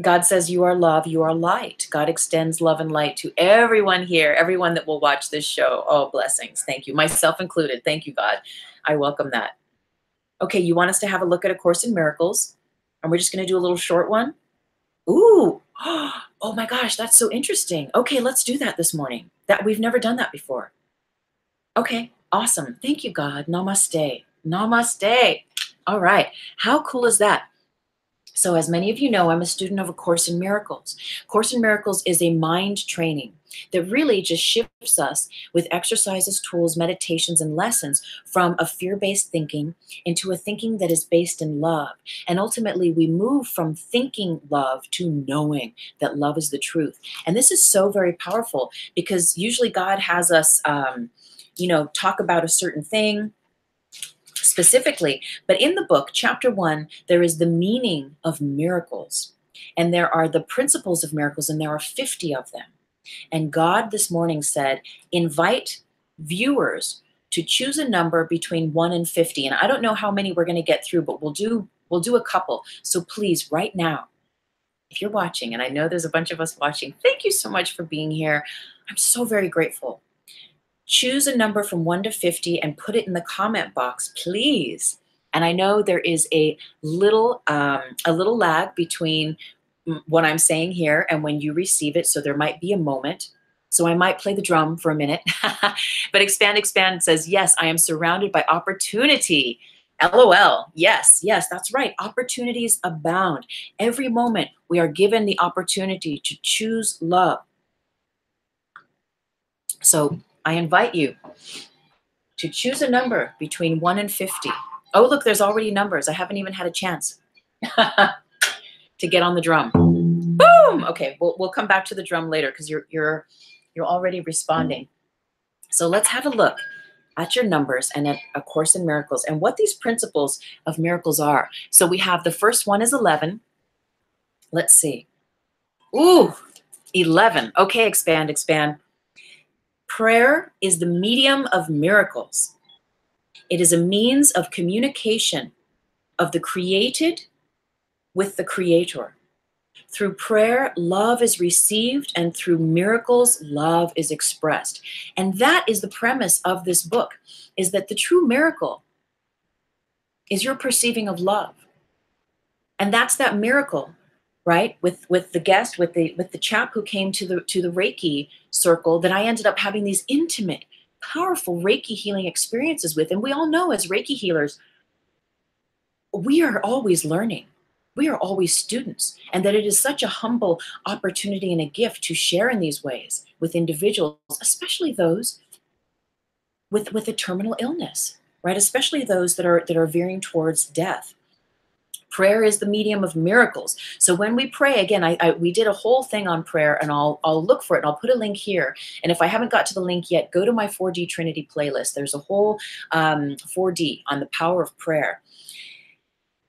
God says you are love, you are light. God extends love and light to everyone here, everyone that will watch this show. Oh, blessings. Thank you. Myself included. Thank you, God. I welcome that. Okay, you want us to have a look at A Course in Miracles, and we're just going to do a little short one? Ooh. Oh my gosh, that's so interesting. Okay, let's do that this morning. That we've never done that before. Okay, awesome. Thank you, God. Namaste. Namaste. All right. How cool is that? So as many of you know, I'm a student of A Course in Miracles. Course in Miracles is a mind training that really just shifts us with exercises, tools, meditations, and lessons from a fear-based thinking into a thinking that is based in love. And ultimately, we move from thinking love to knowing that love is the truth. And this is so very powerful because usually God has us, talk about a certain thing specifically, but in the book, chapter 1, there is the meaning of miracles, and there are the principles of miracles, and there are 50 of them. And God this morning said, invite viewers to choose a number between 1 and 50. And I don't know how many we're going to get through, but we'll do a couple. So please, right now, if you're watching, and I know there's a bunch of us watching, thank you so much for being here. I'm so very grateful. Choose a number from 1 to 50 and put it in the comment box, please. And I know there is a little lag between what I'm saying here and when you receive it, so there might be a moment. So I might play the drum for a minute. But Expand says, yes, I am surrounded by opportunity. LOL. Yes, that's right. Opportunities abound. Every moment we are given the opportunity to choose love. So I invite you to choose a number between 1 and 50. Oh, look, there's already numbers. I haven't even had a chance to get on the drum. Boom. Okay, we'll come back to the drum later because you're already responding. So let's have a look at your numbers and at A Course in Miracles and what these principles of miracles are. So we have the first one is 11. Let's see. Ooh, 11. Okay, expand. Prayer is the medium of miracles. It is a means of communication of the created with the creator. Through prayer, love is received, and through miracles, love is expressed. And that is the premise of this book, is that the true miracle is your perceiving of love. And that's that miracle, right? With the guest, with the chap who came to the Reiki circle, that I ended up having these intimate, powerful Reiki healing experiences with. And we all know as Reiki healers, we are always learning. We are always students, and that it is such a humble opportunity and a gift to share in these ways with individuals, especially those with a terminal illness, right? Especially those that are veering towards death. Prayer is the medium of miracles. So when we pray, again, we did a whole thing on prayer, and I'll look for it, and I'll put a link here. And if I haven't got to the link yet, go to my 4D Trinity playlist. There's a whole 4D on the power of prayer.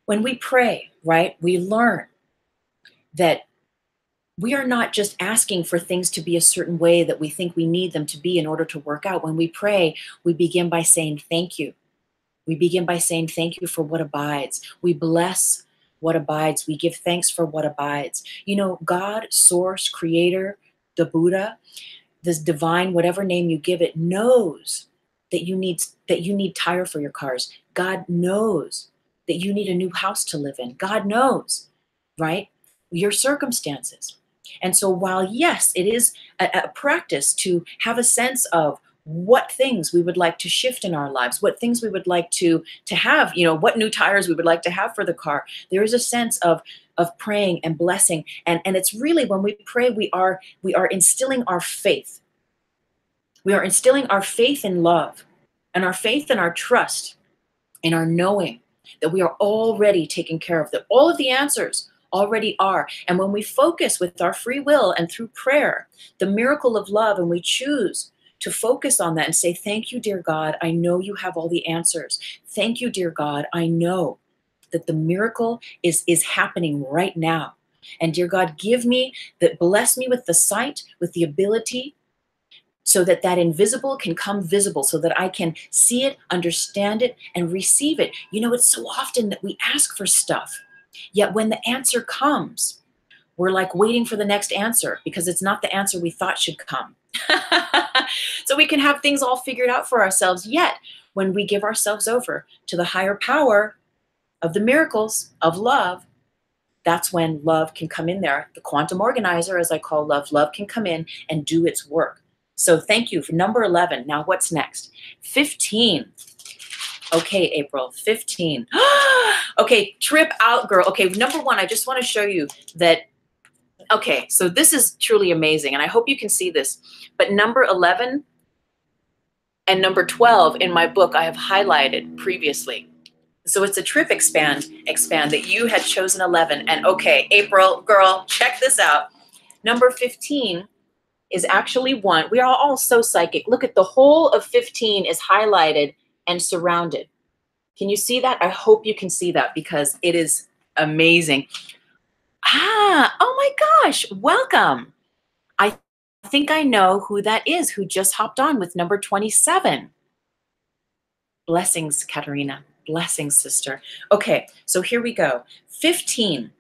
When we pray, right, we learn that we are not just asking for things to be a certain way that we think we need them to be in order to work out. When we pray, we begin by saying thank you. We begin by saying thank you for what abides. We bless what abides. We give thanks for what abides. You know, God, source, creator, the Buddha, this divine, whatever name you give it, knows that you need tire for your cars. God knows that you need a new house to live in. God knows, right? Your circumstances. And so while, yes, it is a practice to have a sense of what things we would like to shift in our lives, what things we would like to have, what new tires we would like to have for the car. There is a sense of praying and blessing. And it's really, when we pray, we are instilling our faith. We are instilling our faith in love and our faith and our trust in our knowing that we are already taken care of, that all of the answers already are. And when we focus with our free will and through prayer, the miracle of love, and we choose to focus on that and say, thank you, dear God, I know you have all the answers. Thank you, dear God, I know that the miracle is happening right now. And dear God, bless me with the sight, with the ability, so that that invisible can come visible, so that I can see it, understand it, and receive it. It's so often that we ask for stuff, yet when the answer comes, we're like waiting for the next answer because it's not the answer we thought should come. So we can have things all figured out for ourselves, yet when we give ourselves over to the higher power of the miracles of love, that's when love can come in there. The quantum organizer, as I call love can come in and do its work. So thank you for number 11. Now what's next? 15. Okay, April, 15. Okay, trip out, girl. Okay, number 1, I just want to show you that. Okay, so this is truly amazing, and I hope you can see this. But number 11 and number 12 in my book, I have highlighted previously. So it's a trip expand that you had chosen 11. And okay, April, girl, check this out. Number 15 is actually one. We are all so psychic. Look at the whole of 15 is highlighted and surrounded. Can you see that? I hope you can see that because it is amazing. Oh my gosh, welcome. I think I know who that is who just hopped on with number 27. Blessings, Katerina. Blessings, sister. Okay, so here we go. 15.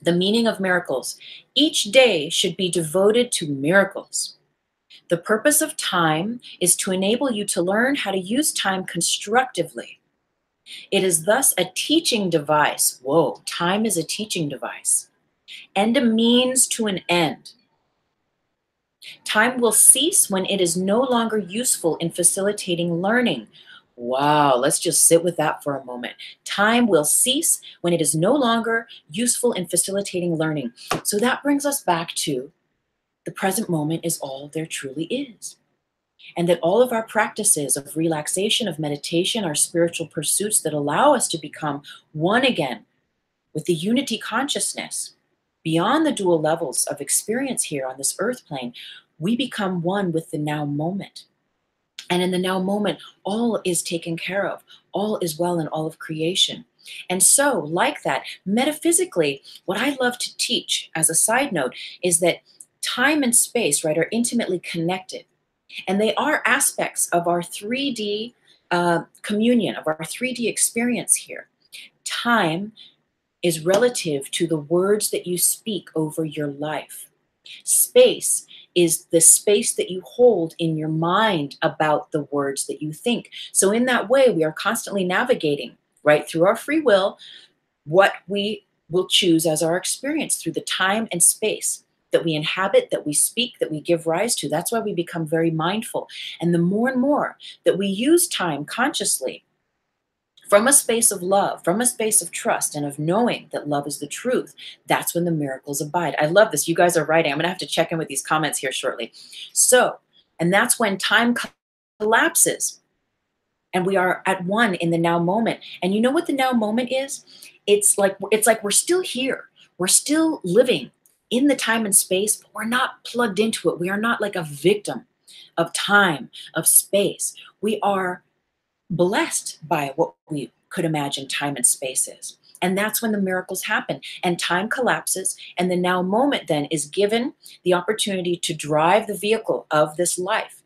The meaning of miracles. Each day should be devoted to miracles. The purpose of time is to enable you to learn how to use time constructively. It is thus a teaching device. Whoa, time is a teaching device. And a means to an end. Time will cease when it is no longer useful in facilitating learning. Wow, let's just sit with that for a moment. Time will cease when it is no longer useful in facilitating learning. So that brings us back to the present moment is all there truly is. And that all of our practices of relaxation, of meditation, our spiritual pursuits that allow us to become one again with the unity consciousness, beyond the dual levels of experience here on this earth plane, we become one with the now moment. And in the now moment, all is taken care of. All is well in all of creation. And so, like that, metaphysically, what I love to teach as a side note is that time and space, right, are intimately connected. And they are aspects of our 3D communion, of our 3D experience here. Time is relative to the words that you speak over your life. Space is the space that you hold in your mind about the words that you think. So in that way, we are constantly navigating, right, through our free will, what we will choose as our experience through the time and space that we inhabit, that we speak, that we give rise to. That's why we become very mindful. And the more and more that we use time consciously, from a space of love, from a space of trust and of knowing that love is the truth, that's when the miracles abide. I love this. You guys are writing. I'm going to have to check in with these comments here shortly. So, and that's when time collapses and we are at one in the now moment. And you know what the now moment is? It's like we're still here. We're still living in the time and space, but we're not plugged into it. We are not like a victim of time, of space. We are blessed by what we could imagine time and space is. And that's when the miracles happen and time collapses. And the now moment then is given the opportunity to drive the vehicle of this life.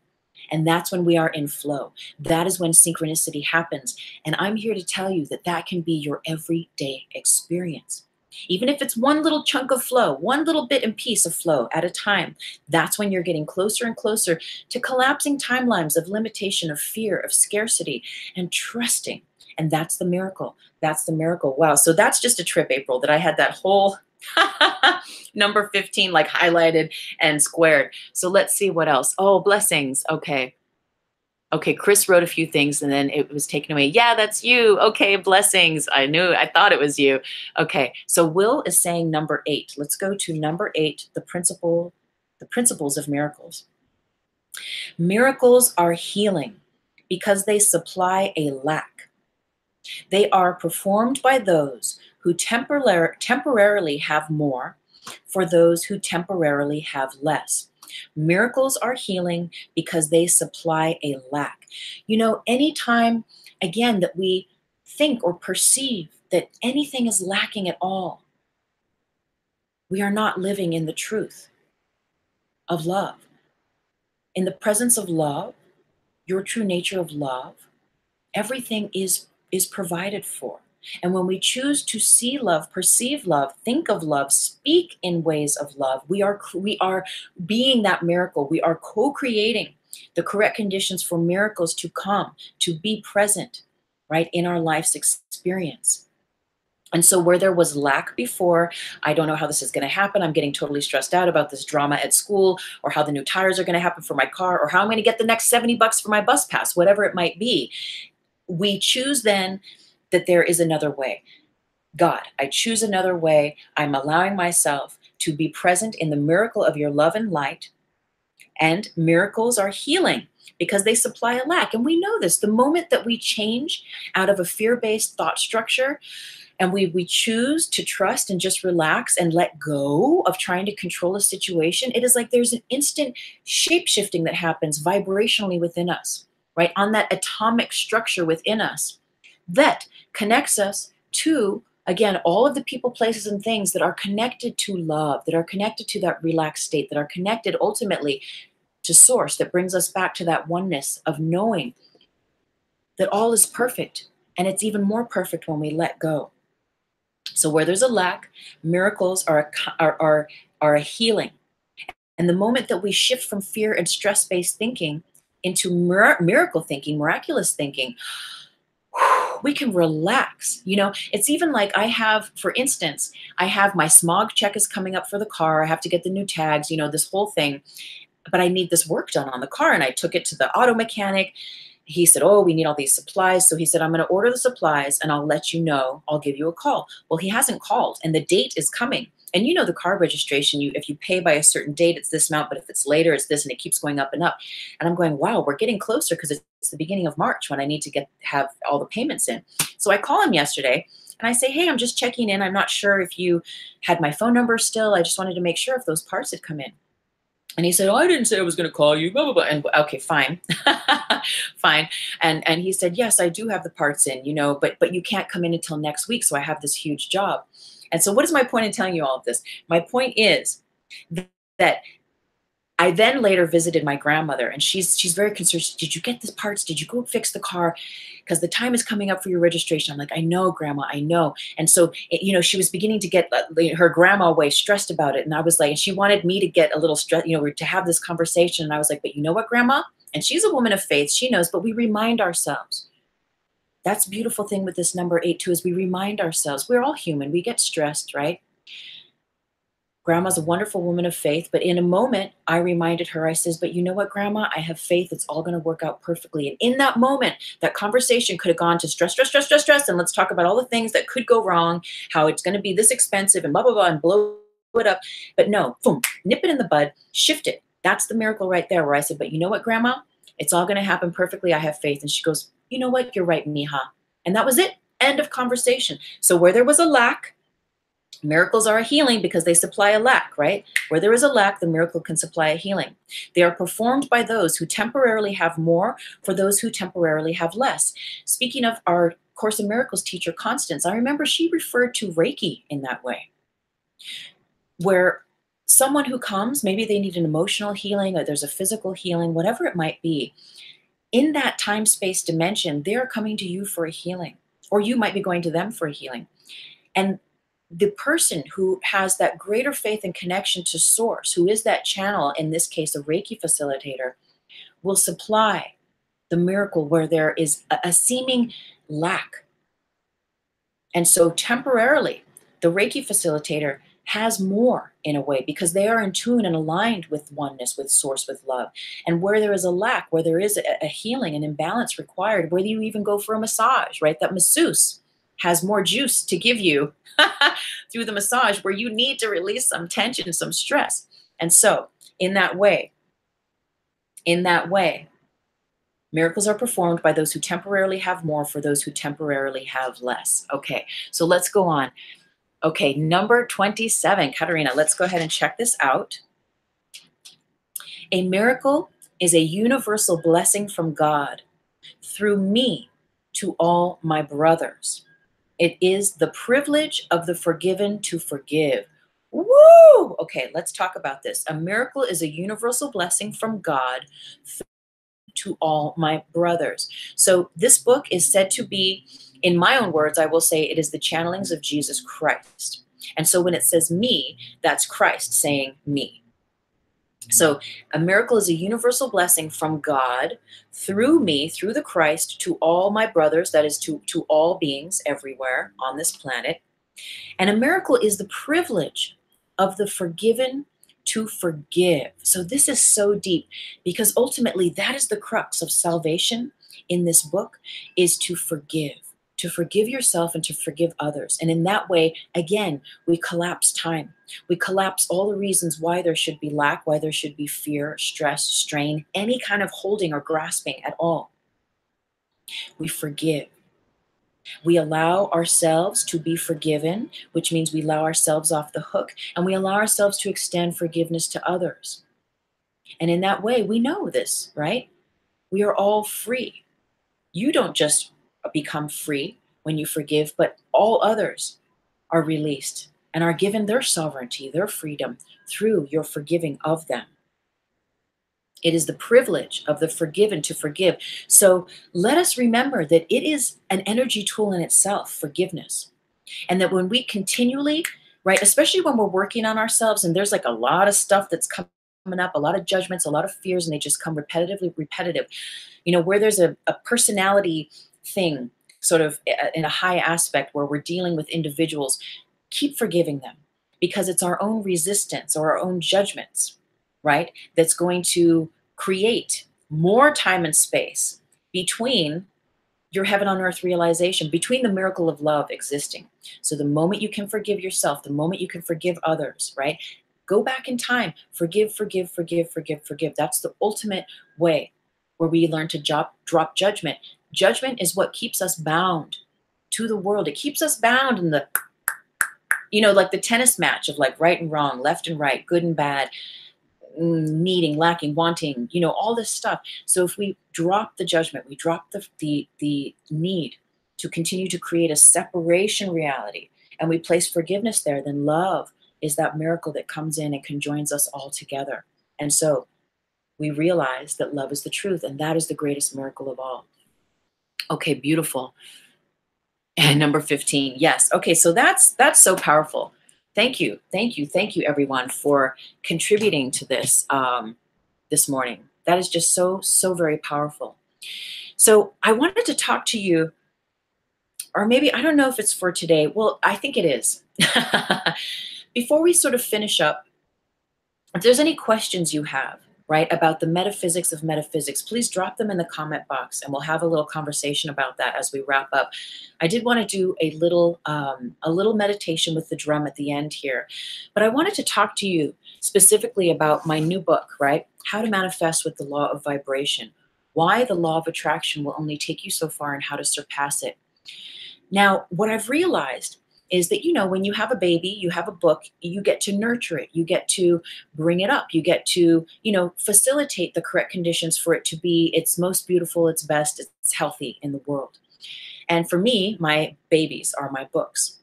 And that's when we are in flow. That is when synchronicity happens. And I'm here to tell you that that can be your everyday experience. Even if it's one little chunk of flow, one little bit and piece of flow at a time, that's when you're getting closer and closer to collapsing timelines of limitation, of fear, of scarcity, and trusting. And that's the miracle. That's the miracle. Wow. So that's just a trip, April, that I had that whole number 15 like highlighted and squared. So let's see what else. Oh, blessings. Okay. Okay, Chris wrote a few things and then it was taken away. Yeah, that's you. Okay, blessings. I thought it was you. Okay, so Will is saying number 8. Let's go to number 8, the principles of miracles. Miracles are healing because they supply a lack. They are performed by those who temporarily have more for those who temporarily have less. Miracles are healing because they supply a lack. You know, anytime, again, that we think or perceive that anything is lacking at all, we are not living in the truth of love. In the presence of love, your true nature of love, everything is provided for. And when we choose to see love, perceive love, think of love, speak in ways of love, we are being that miracle. We are co-creating the correct conditions for miracles to come, to be present, right, in our life's experience. And so where there was lack before, I don't know how this is going to happen. I'm getting totally stressed out about this drama at school, or how the new tires are going to happen for my car, or how I'm going to get the next $70 for my bus pass, whatever it might be. We choose then that there is another way. God, I choose another way. I'm allowing myself to be present in the miracle of your love and light. And miracles are healing because they supply a lack. And we know this. The moment that we change out of a fear-based thought structure and we choose to trust and just relax and let go of trying to control a situation, it is like there's an instant shape-shifting that happens vibrationally within us, right? On that atomic structure within us that connects us to, again, all of the people, places, and things that are connected to love, that are connected to that relaxed state, that are connected ultimately to source, that brings us back to that oneness of knowing that all is perfect. And it's even more perfect when we let go. So where there's a lack, miracles are a healing. And the moment that we shift from fear and stress-based thinking into miracle thinking, miraculous thinking, we can relax. You know, it's even like I have, for instance, I have my smog check is coming up for the car. I have to get the new tags, you know, this whole thing. But I need this work done on the car. And I took it to the auto mechanic. He said, oh, we need all these supplies. So he said, I'm going to order the supplies and I'll let you know. I'll give you a call. Well, he hasn't called and the date is coming. And you know, the car registration, if you pay by a certain date, it's this amount, but if it's later, it's this, and it keeps going up and up. And I'm going, wow, we're getting closer because it's the beginning of March when I need to have all the payments in. So I call him yesterday and I say, hey, I'm just checking in. I'm not sure if you had my phone number still. I just wanted to make sure if those parts had come in. And he said, oh, I didn't say I was going to call you, blah, blah, blah. And okay, fine. Fine. And he said, yes, I do have the parts in, you know, but you can't come in until next week. So I have this huge job. And so what is my point in telling you all of this? My point is that I then later visited my grandmother and she's very concerned. Did you get the parts? Did you go fix the car? Because the time is coming up for your registration. I'm like, I know, Grandma, I know. And so, you know, she was beginning to get her grandma way stressed about it. And I was like, and she wanted me to get a little stressed, you know, to have this conversation. And I was like, but you know what, Grandma? And she's a woman of faith. She knows, but we remind ourselves. That's the beautiful thing with this number 8 too, is we remind ourselves. We're all human. We get stressed, right? Grandma's a wonderful woman of faith, but in a moment, I reminded her, I says, but you know what, Grandma, I have faith. It's all going to work out perfectly. And in that moment, that conversation could have gone to stress, stress, stress, stress, stress. And let's talk about all the things that could go wrong, how it's going to be this expensive and blah, blah, blah, and blow it up. But no, boom, nip it in the bud, shift it. That's the miracle right there where I said, but you know what, Grandma, it's all going to happen perfectly. I have faith. And she goes, you know what, you're right, Mija. And that was it. End of conversation. So where there was a lack, miracles are a healing because they supply a lack, right? Where there is a lack, the miracle can supply a healing. They are performed by those who temporarily have more for those who temporarily have less. Speaking of our Course in Miracles teacher, Constance, I remember she referred to Reiki in that way, where someone who comes, maybe they need an emotional healing or there's a physical healing, whatever it might be. In that time-space dimension, they're coming to you for a healing, or you might be going to them for a healing. And the person who has that greater faith and connection to source, who is that channel, in this case, a Reiki facilitator, will supply the miracle where there is a seeming lack. And so temporarily, the Reiki facilitator has more in a way because they are in tune and aligned with oneness, with source, with love. And where there is a lack, where there is a healing, an imbalance required, whether you even go for a massage, right? That masseuse has more juice to give you through the massage where you need to release some tension, some stress. And so in that way, miracles are performed by those who temporarily have more for those who temporarily have less. Okay, so let's go on. Okay, number 27, Katarina, let's go ahead and check this out. A miracle is a universal blessing from God through me to all my brothers. It is the privilege of the forgiven to forgive. Woo! Okay, let's talk about this. A miracle is a universal blessing from God to all my brothers. So this book is said to be, in my own words, I will say it is the channelings of Jesus Christ. And so when it says me, that's Christ saying me. So a miracle is a universal blessing from God through me, through the Christ, to all my brothers, that is to all beings everywhere on this planet. And a miracle is the privilege of the forgiven to forgive. So this is so deep because ultimately that is the crux of salvation in this book, is to forgive yourself and to forgive others. And in that way, again, we collapse time. We collapse all the reasons why there should be lack, why there should be fear, stress, strain, any kind of holding or grasping at all. We forgive. We allow ourselves to be forgiven, which means we allow ourselves off the hook, and we allow ourselves to extend forgiveness to others. And in that way, we know this, right? We are all free. You don't just become free when you forgive, but all others are released and are given their sovereignty, their freedom through your forgiving of them. It is the privilege of the forgiven to forgive. So let us remember that it is an energy tool in itself, forgiveness. And that when we continually, right, especially when we're working on ourselves, and there's like a lot of stuff that's coming up, a lot of judgments, a lot of fears, and they just come repetitive. You know, where there's a personality thing, sort of in a high aspect where we're dealing with individuals, keep forgiving them because it's our own resistance or our own judgments, right, that's going to create more time and space between your heaven on earth realization, between the miracle of love existing. So the moment you can forgive yourself, the moment you can forgive others, right, go back in time, forgive. That's the ultimate way where we learn to drop judgment. Judgment is what keeps us bound to the world. It keeps us bound in the, you know, like the tennis match of like right and wrong, left and right, good and bad, needing, lacking, wanting, you know, all this stuff. So if we drop the judgment, we drop the need to continue to create a separation reality, and we place forgiveness there, then love is that miracle that comes in and conjoins us all together. And so we realize that love is the truth, and that is the greatest miracle of all. Okay, beautiful. And number 15, yes. Okay, so that's so powerful. Thank you, everyone, for contributing to this this morning. That is just so very powerful. So I wanted to talk to you, or maybe I don't know if it's for today. Well, I think it is. Before we sort of finish up, if there's any questions you have, right, about the metaphysics of metaphysics, please drop them in the comment box and we'll have a little conversation about that as we wrap up. I did want to do a little meditation with the drum at the end here, but I wanted to talk to you specifically about my new book, right? How to Manifest with the Law of Vibration, why the law of attraction will only take you so far and how to surpass it. Now, what I've realized is that, you know, when you have a baby, you have a book, you get to nurture it, you get to bring it up, you get to, you know, facilitate the correct conditions for it to be its most beautiful, its best, its healthy in the world. And for me, my babies are my books.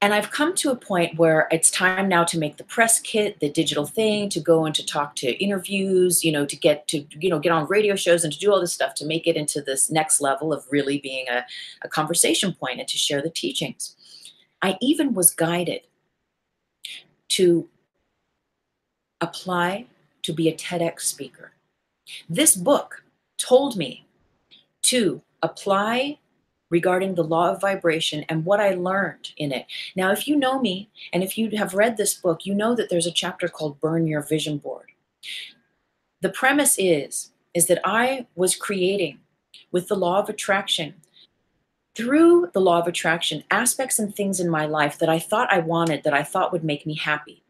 And I've come to a point where it's time now to make the press kit, the digital thing, to go and to talk to interviews, you know, to get on radio shows and to do all this stuff to make it into this next level of really being a conversation point and to share the teachings. I even was guided to apply to be a TEDx speaker. This book told me to apply regarding the law of vibration and what I learned in it. Now, if you know me and if you have read this book, you know that there's a chapter called Burn Your Vision Board. The premise is that I was creating with the law of attraction, through the law of attraction, aspects and things in my life that I thought I wanted, that I thought would make me happy.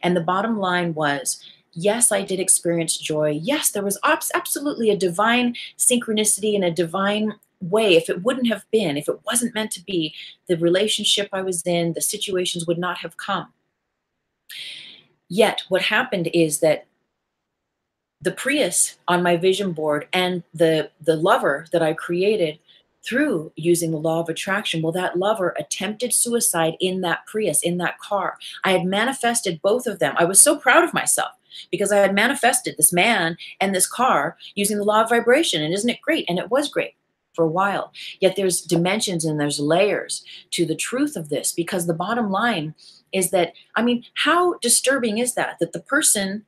And the bottom line was, yes, I did experience joy. Yes, there was absolutely a divine synchronicity and a divine way. If it wouldn't have been, if it wasn't meant to be, the relationship I was in, the situations would not have come. Yet what happened is that the Prius on my vision board and the lover that I created through using the law of attraction, well, that lover attempted suicide in that Prius, in that car. I had manifested both of them. I was so proud of myself because I had manifested this man and this car using the law of vibration. And isn't it great? And it was great for a while. Yet there's dimensions and there's layers to the truth of this, because the bottom line is that, I mean, how disturbing is that the person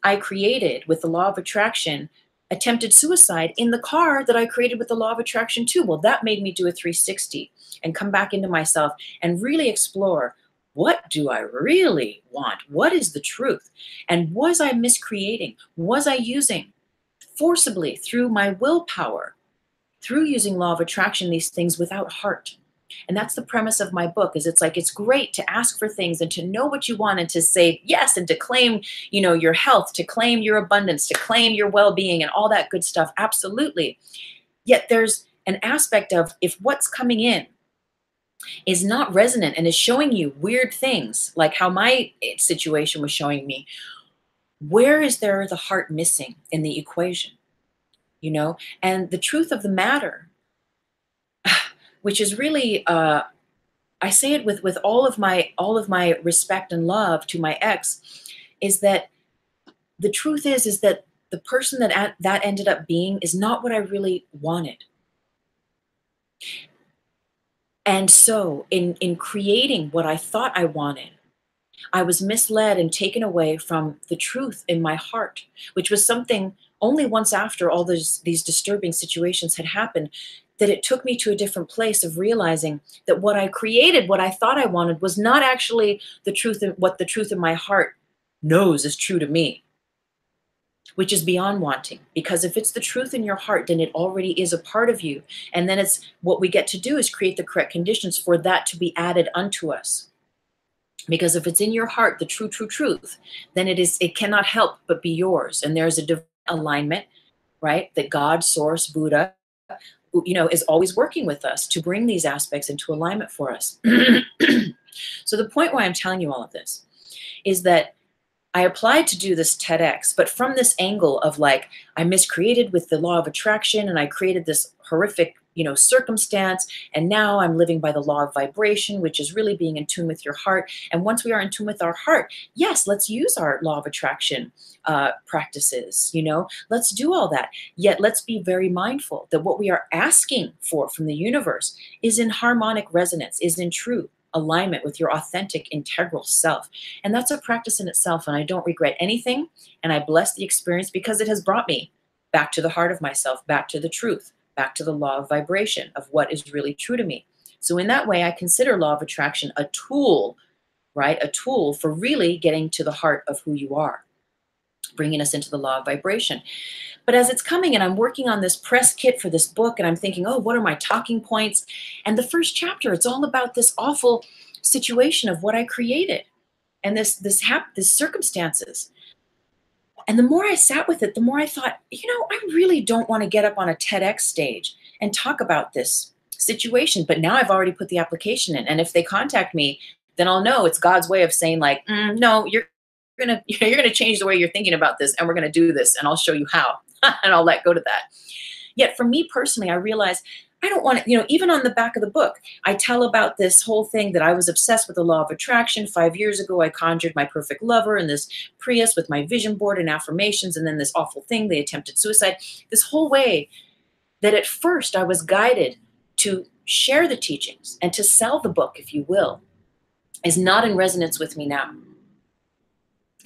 I created with the law of attraction attempted suicide in the car that I created with the law of attraction too? Well, that made me do a 360 and come back into myself and really explore, what do I really want? What is the truth? And was I miscreating? Was I using forcibly through my willpower, through using law of attraction, these things without heart? And that's the premise of my book, is it's like, it's great to ask for things and to know what you want and to say yes and to claim, you know, your health, to claim your abundance, to claim your well-being and all that good stuff. Absolutely. Yet there's an aspect of, if what's coming in is not resonant and is showing you weird things, like how my situation was showing me, where is there the heart missing in the equation? You know, and the truth of the matter, which is really, I say it with all of my respect and love to my ex, is that the truth is that the person that ended up being is not what I really wanted. And so in creating what I thought I wanted, I was misled and taken away from the truth in my heart, which was something only once after all these disturbing situations had happened, that it took me to a different place of realizing that what I created, what I thought I wanted, was not actually the truth, and what the truth in my heart knows is true to me, which is beyond wanting. Because if it's the truth in your heart, then it already is a part of you. And then it's what we get to do is create the correct conditions for that to be added unto us. Because if it's in your heart, the true truth, then it cannot help but be yours. And there's a divine alignment, right? That God, Source, Buddha, you know, is always working with us to bring these aspects into alignment for us. So the point why I'm telling you all of this is that I applied to do this TEDx, but from this angle of like, I miscreated with the law of attraction and I created this horrific, you know, circumstance. And now I'm living by the law of vibration, which is really being in tune with your heart. And once we are in tune with our heart, yes, let's use our law of attraction practices, you know, let's do all that. Yet let's be very mindful that what we are asking for from the universe is in harmonic resonance, is in true alignment with your authentic, integral self. And that's a practice in itself. And I don't regret anything. And I bless the experience because it has brought me back to the heart of myself, back to the truth, back to the law of vibration of what is really true to me. So in that way, I consider law of attraction a tool, right? A tool for really getting to the heart of who you are, bringing us into the law of vibration. But as it's coming and I'm working on this press kit for this book and I'm thinking, oh, what are my talking points? And the first chapter, it's all about this awful situation of what I created and this circumstances. And the more I sat with it, the more I thought, you know, I really don't want to get up on a TEDx stage and talk about this situation. But now I've already put the application in. And if they contact me, then I'll know it's God's way of saying like, no, you're gonna change the way you're thinking about this, and we're gonna do this, and I'll show you how. And I'll let go to that. Yet for me personally, I realized I don't want to, you know, even on the back of the book, I tell about this whole thing that I was obsessed with the law of attraction. 5 years ago, I conjured my perfect lover in this Prius with my vision board and affirmations. And then this awful thing, they attempted suicide. This whole way that at first I was guided to share the teachings and to sell the book, if you will, is not in resonance with me now.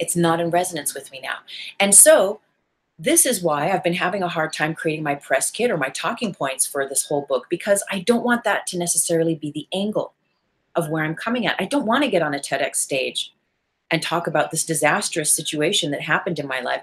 It's not in resonance with me now. And so this is why I've been having a hard time creating my press kit or my talking points for this whole book, because I don't want that to necessarily be the angle of where I'm coming at. I don't want to get on a TEDx stage and talk about this disastrous situation that happened in my life.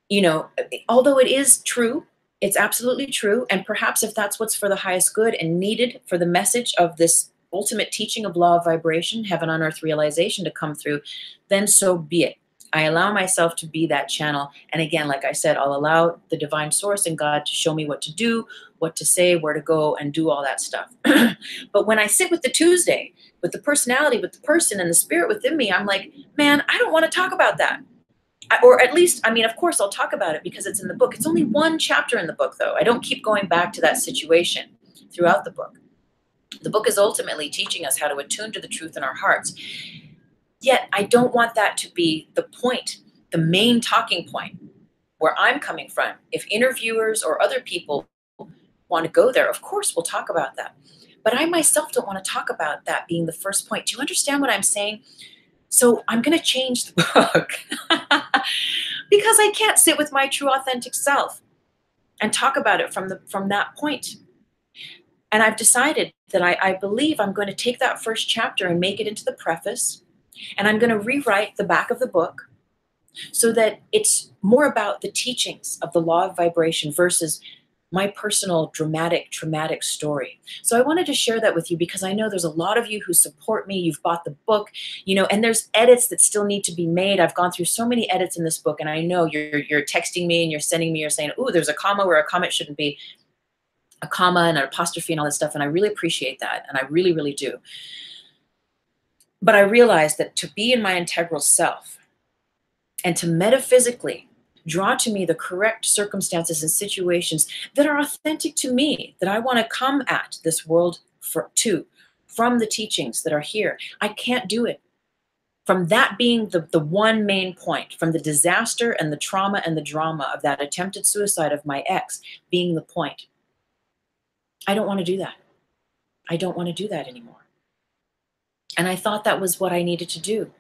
You know, although it is true, it's absolutely true. And perhaps if that's what's for the highest good and needed for the message of this ultimate teaching of law of vibration, heaven on earth realization to come through, then so be it. I allow myself to be that channel. And again, like I said, I'll allow the divine source and God to show me what to do, what to say, where to go, and do all that stuff. But when I sit with the Tuesday, with the personality, with the person and the spirit within me, I'm like, man, I don't want to talk about that. Or at least, I mean, of course, I'll talk about it because it's in the book. It's only one chapter in the book, though. I don't keep going back to that situation throughout the book. The book is ultimately teaching us how to attune to the truth in our hearts. Yet, I don't want that to be the point, the main talking point where I'm coming from. If interviewers or other people want to go there, of course, we'll talk about that. But I myself don't want to talk about that being the first point. Do you understand what I'm saying? So I'm going to change the book because I can't sit with my true authentic self and talk about it from that point. And I've decided that I believe I'm going to take that first chapter and make it into the preface, and I'm going to rewrite the back of the book so that it's more about the teachings of the law of vibration versus my personal dramatic, traumatic story. So I wanted to share that with you because I know there's a lot of you who support me. You've bought the book, you know, and there's edits that still need to be made. I've gone through so many edits in this book, and I know you're texting me and you're sending me, you're saying, ooh, there's a comma where a comma shouldn't be, a comma and an apostrophe and all that stuff. And I really appreciate that. And I really, really do. But I realized that to be in my integral self and to metaphysically draw to me the correct circumstances and situations that are authentic to me, that I want to come at this world from the teachings that are here. I can't do it. From that being the one main point, from the disaster and the trauma and the drama of that attempted suicide of my ex being the point. I don't want to do that. I don't want to do that anymore. And I thought that was what I needed to do.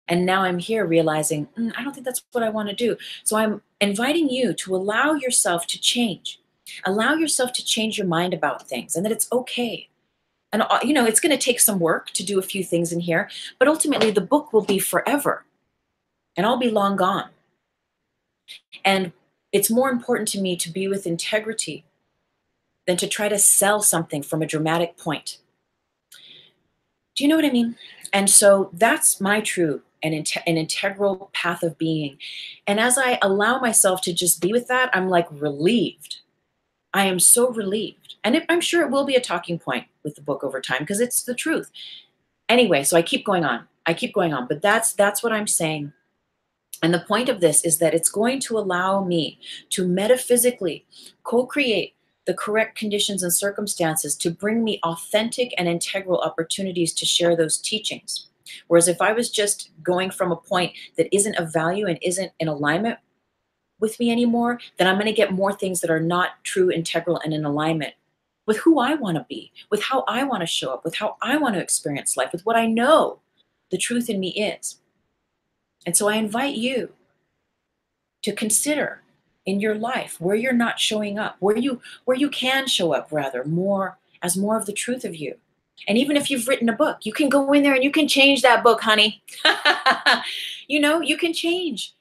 And now I'm here realizing, I don't think that's what I want to do. So I'm inviting you to allow yourself to change. Allow yourself to change your mind about things, and that it's okay. And, you know, it's going to take some work to do a few things in here, but ultimately the book will be forever and I'll be long gone. And it's more important to me to be with integrity than to try to sell something from a dramatic point. Do you know what I mean? And so that's my true and an integral path of being. And as I allow myself to just be with that, I'm like relieved. I am so relieved. And I'm sure it will be a talking point with the book over time because it's the truth. Anyway, so I keep going on. But that's what I'm saying. And the point of this is that it's going to allow me to metaphysically co-create the correct conditions and circumstances to bring me authentic and integral opportunities to share those teachings. Whereas if I was just going from a point that isn't of value and isn't in alignment with me anymore, then I'm going to get more things that are not true, integral, and in alignment with who I want to be, with how I want to show up, with how I want to experience life, with what I know the truth in me is. And so I invite you to consider in your life where you're not showing up, where you can show up rather more as more of the truth of you. And even if you've written a book, you can go in there and you can change that book, honey. You know, you can change.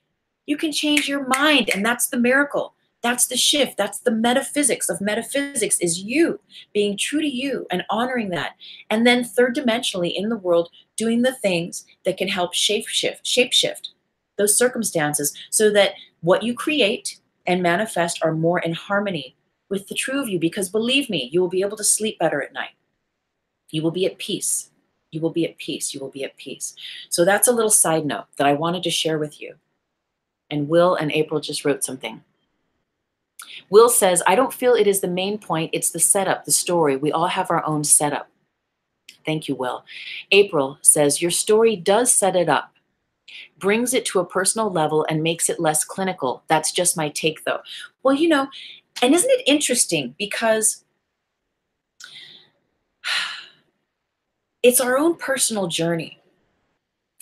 You can change your mind, and that's the miracle. That's the shift. That's the metaphysics of metaphysics, is you being true to you and honoring that. And then third dimensionally in the world, doing the things that can help shape shift those circumstances so that what you create and manifest are more in harmony with the true of you. Because believe me, you will be able to sleep better at night. You will be at peace. You will be at peace. You will be at peace. So that's a little side note that I wanted to share with you. And Will and April just wrote something. Will says, I don't feel it is the main point. It's the setup, the story. We all have our own setup. Thank you, Will. April says, your story does set it up, brings it to a personal level and makes it less clinical. That's just my take, though. Well, you know, and isn't it interesting? Because it's our own personal journey.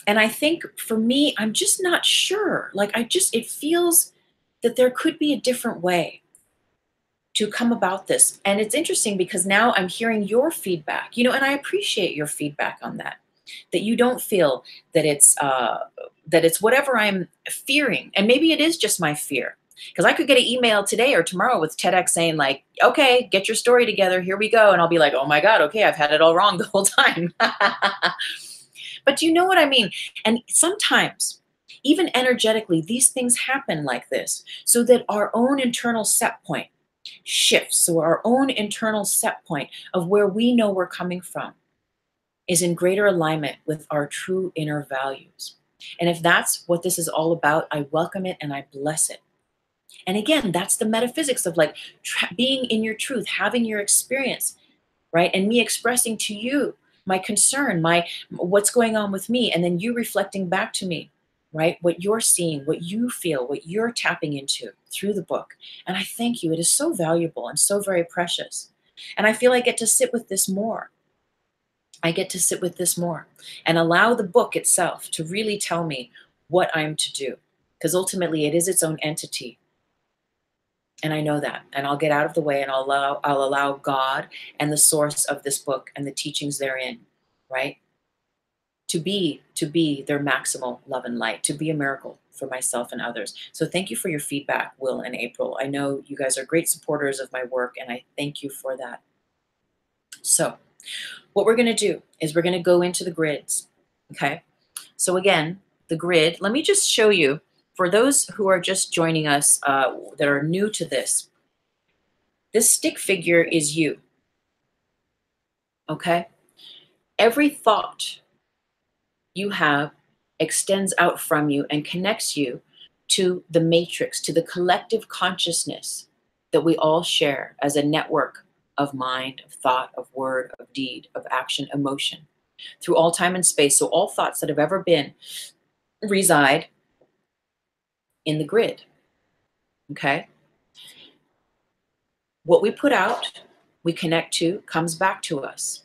And I think for me, I'm just not sure. Like, it feels that there could be a different way to come about this. And it's interesting because now I'm hearing your feedback, and I appreciate your feedback on that. That you don't feel that it's whatever I'm fearing, and maybe it is just my fear. Because I could get an email today or tomorrow with TEDx saying like, "Okay, get your story together. Here we go," and I'll be like, "Oh my God, okay, I've had it all wrong the whole time." But do you know what I mean? And sometimes, even energetically, these things happen like this, so that our own internal set point shifts. So our own internal set point of where we know we're coming from is in greater alignment with our true inner values. And if that's what this is all about, I welcome it and I bless it. And again, that's the metaphysics of like being in your truth, having your experience, right? And me expressing to you my concern, my what's going on with me, and then you reflecting back to me, right? What you're seeing, what you feel, what you're tapping into through the book. And I thank you. It is so valuable and so very precious. And I feel I get to sit with this more. I get to sit with this more and allow the book itself to really tell me what I'm to do. Because ultimately it is its own entity. And I know that. And I'll get out of the way and I'll allow God and the source of this book and the teachings therein, right? To be their maximal love and light, to be a miracle for myself and others. So thank you for your feedback, Will and April. I know you guys are great supporters of my work, and I thank you for that. So what we're going to do is we're going to go into the grids. Okay. So again, the grid, let me just show you for those who are just joining us that are new to this. This stick figure is you. Okay. Every thought you have extends out from you and connects you to the matrix, to the collective consciousness that we all share as a network of mind, of thought, of word, of deed, of action, emotion, through all time and space. So all thoughts that have ever been reside in the grid. Okay. What we put out, we connect to, comes back to us.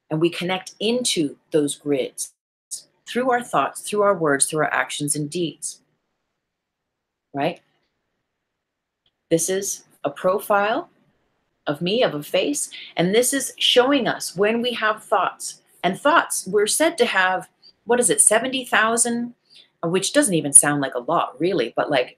And we connect into those grids through our thoughts, through our words, through our actions and deeds. Right? This is a profile of me, of a face, and this is showing us when we have thoughts. And thoughts, we're said to have, 70,000, which doesn't even sound like a lot, really, but like,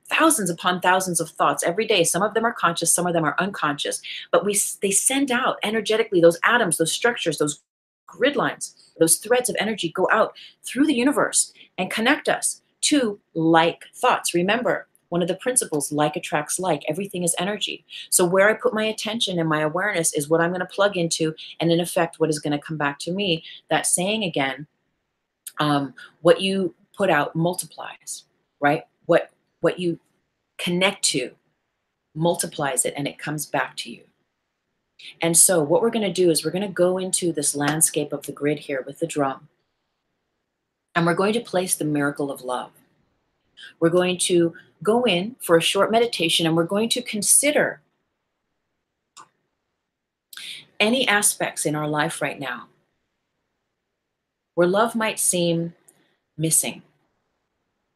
thousands upon thousands of thoughts every day. Some of them are conscious, some of them are unconscious, but they send out energetically those atoms, those structures, those grid lines, those threads of energy go out through the universe and connect us to like thoughts. Remember, one of the principles, like attracts like. Everything is energy. So where I put my attention and my awareness is what I'm going to plug into, and in effect, what is going to come back to me. That saying again, what you put out multiplies, right? What you connect to multiplies it, and it comes back to you. And so what we're going to do is we're going to go into this landscape of the grid here with the drum, and we're going to place the miracle of love. We're going to go in for a short meditation, and we're going to consider any aspects in our life right now where love might seem missing,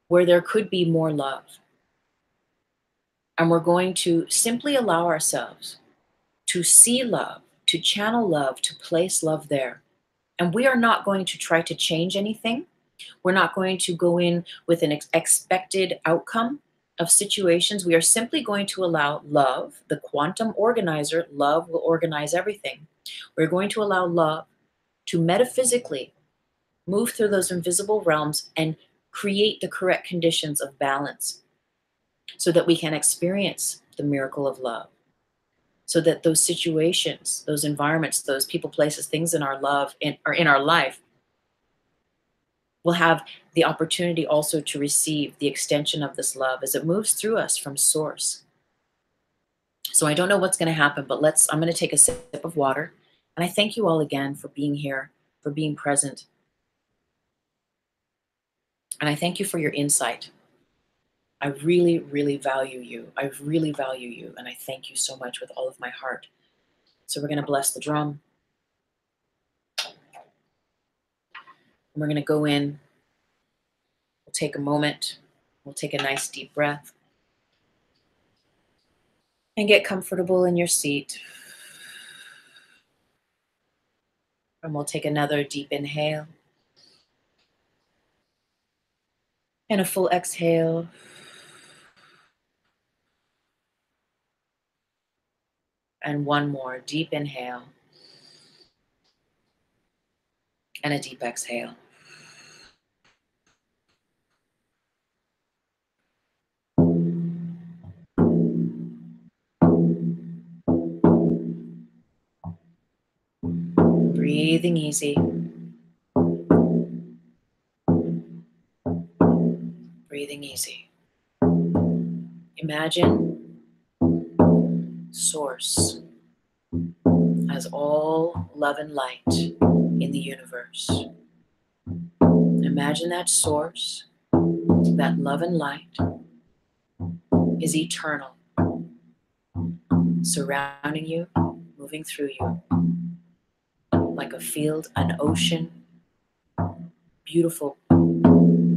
where there could be more love. And we're going to simply allow ourselves to see love, to channel love, to place love there. And we are not going to try to change anything. We're not going to go in with an expected outcome of situations. We are simply going to allow love, the quantum organizer. Love will organize everything. We're going to allow love to metaphysically move through those invisible realms and create the correct conditions of balance so that we can experience the miracle of love. So that those situations, those environments, those people, places, things in our life will have the opportunity also to receive the extension of this love as it moves through us from source. So I don't know what's going to happen, but I'm going to take a sip of water. And I thank you all again for being here, for being present. And I thank you for your insight. I really, really value you. I really value you. And I thank you so much with all of my heart. So we're going to bless the drum. we're going to go in. We'll take a moment. We'll take a nice deep breath. And get comfortable in your seat. And we'll take another deep inhale. And a full exhale. And one more deep inhale. And a deep exhale. Breathing easy. Breathing easy. Imagine Source as all love and light in the universe. Imagine that Source, that love and light, is eternal, surrounding you, moving through you, like a field, an ocean, beautiful,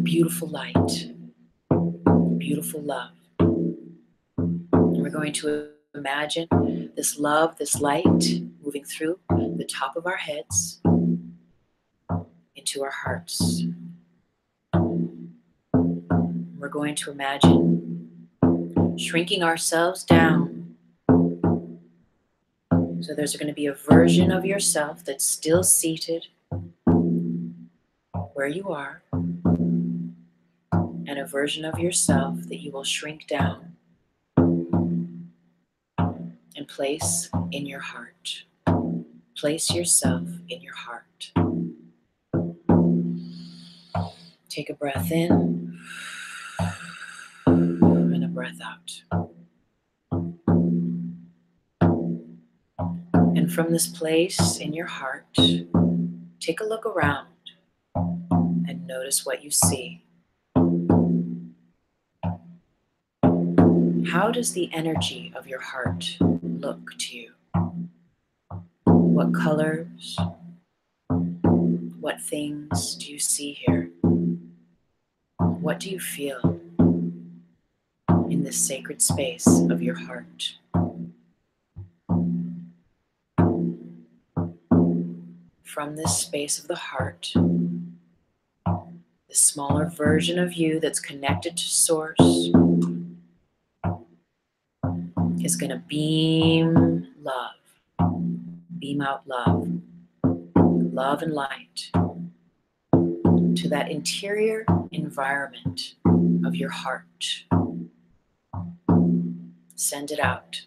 beautiful light, beautiful love. And we're going to imagine this love, this light moving through the top of our heads into our hearts. We're going to imagine shrinking ourselves down. So there's going to be a version of yourself that's still seated where you are, and a version of yourself that you will shrink down and place in your heart. Place yourself in your heart. Take a breath in and a breath out. And from this place in your heart, take a look around and notice what you see. How does the energy of your heart look to you? What colors, what things do you see here? What do you feel in this sacred space of your heart? From this space of the heart, the smaller version of you that's connected to Source is going to beam love, beam out love, love and light to that interior environment of your heart. Send it out.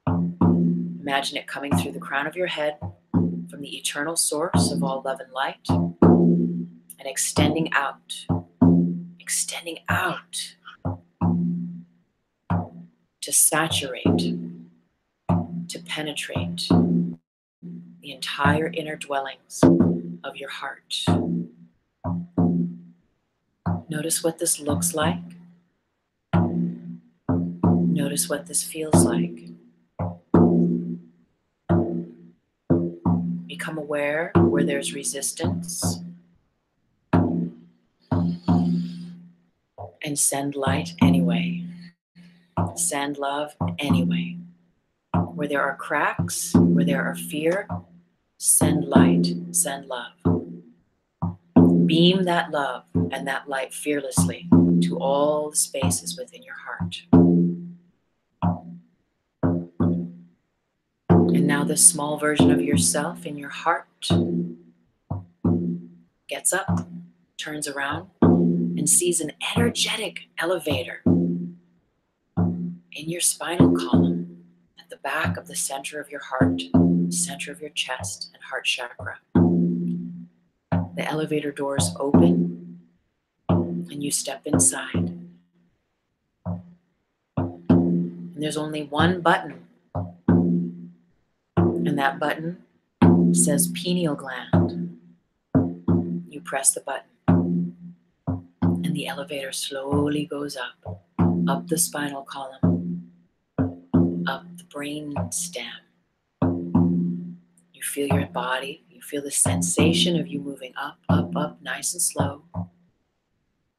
Imagine it coming through the crown of your head from the eternal source of all love and light, and extending out to saturate, to penetrate the entire inner dwellings of your heart. Notice what this looks like. Notice what this feels like. Become aware where there's resistance, and send light anyway. Send love anyway. Where there are cracks, where there are fear, send light, send love. Beam that love and that light fearlessly to all the spaces within your heart. And now this small version of yourself in your heart gets up, turns around, and sees an energetic elevator in your spinal column at the back of the center of your heart, center of your chest and heart chakra. The elevator doors open and you step inside. And there's only one button, and that button says pineal gland. You press the button and the elevator slowly goes up the spinal column, up the brain stem. You feel your body, You feel the sensation of you moving up, up, up, nice and slow,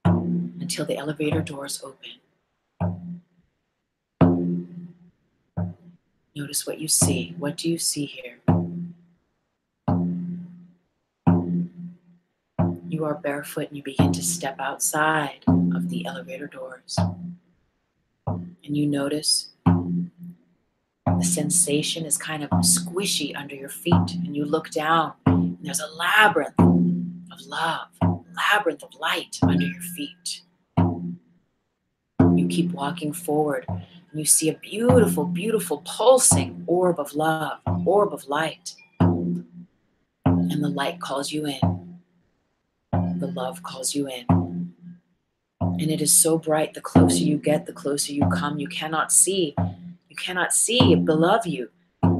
until the elevator doors open. Notice what you see. What do you see here? You are barefoot and you begin to step outside of the elevator doors. And you notice the sensation is kind of squishy under your feet. And you look down and there's a labyrinth of love, labyrinth of light under your feet. You keep walking forward and you see a beautiful, beautiful pulsing orb of love, orb of light. And the light calls you in. The love calls you in. And it is so bright, the closer you get, the closer you come. You cannot see below you,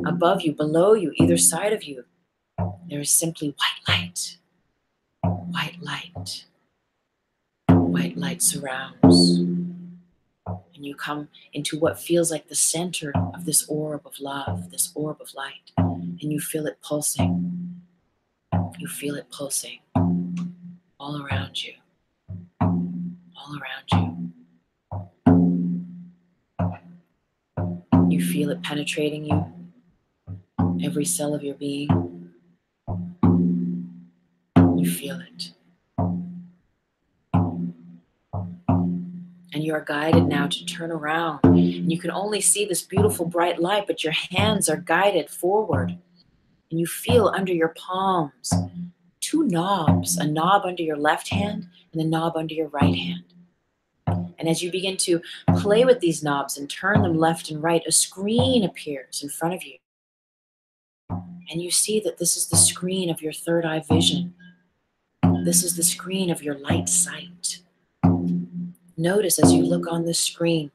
above you, below you, either side of you. There is simply white light. White light. White light surrounds. And you come into what feels like the center of this orb of love, this orb of light. And you feel it pulsing. You feel it pulsing all around you. All around you. You feel it penetrating you, every cell of your being. You feel it. And you are guided now to turn around. And you can only see this beautiful bright light, but your hands are guided forward. And you feel under your palms 2 knobs, a knob under your left hand and a knob under your right hand. And as you begin to play with these knobs and turn them left and right, a screen appears in front of you. And you see that this is the screen of your third eye vision. This is the screen of your light sight. Notice as you look on this screen,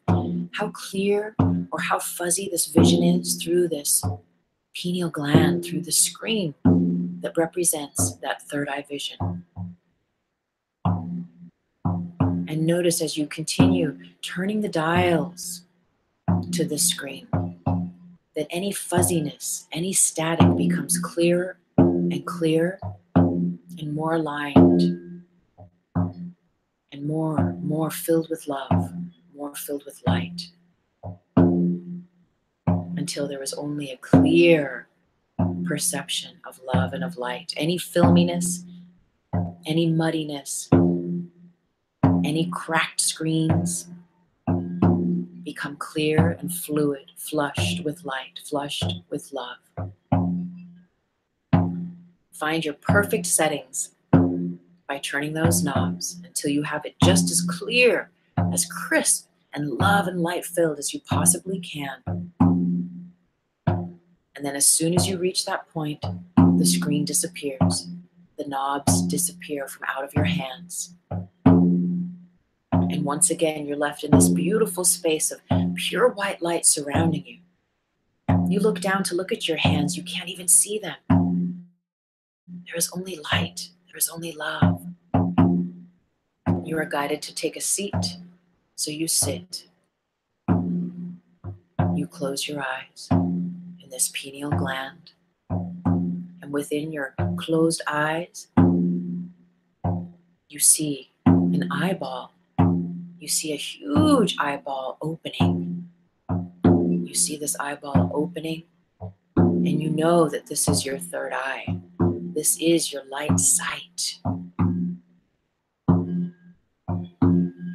how clear or how fuzzy this vision is through this pineal gland, through the screen that represents that third eye vision. And notice as you continue turning the dials to the screen, that any fuzziness, any static becomes clearer and clearer and more aligned and more filled with love, more filled with light, until there is only a clear perception of love and of light. Any filminess, any muddiness, any cracked screens become clear and fluid, flushed with light, flushed with love. Find your perfect settings by turning those knobs until you have it just as clear, as crisp, and love and light filled as you possibly can. And then as soon as you reach that point, the screen disappears. The knobs disappear from out of your hands. And once again, you're left in this beautiful space of pure white light surrounding you. You look down to look at your hands. You can't even see them. There is only light. There is only love. You are guided to take a seat, so you sit. You close your eyes in this pineal gland. And within your closed eyes, you see an eyeball. You see a huge eyeball opening. You see this eyeball opening, and you know that this is your third eye. This is your light sight.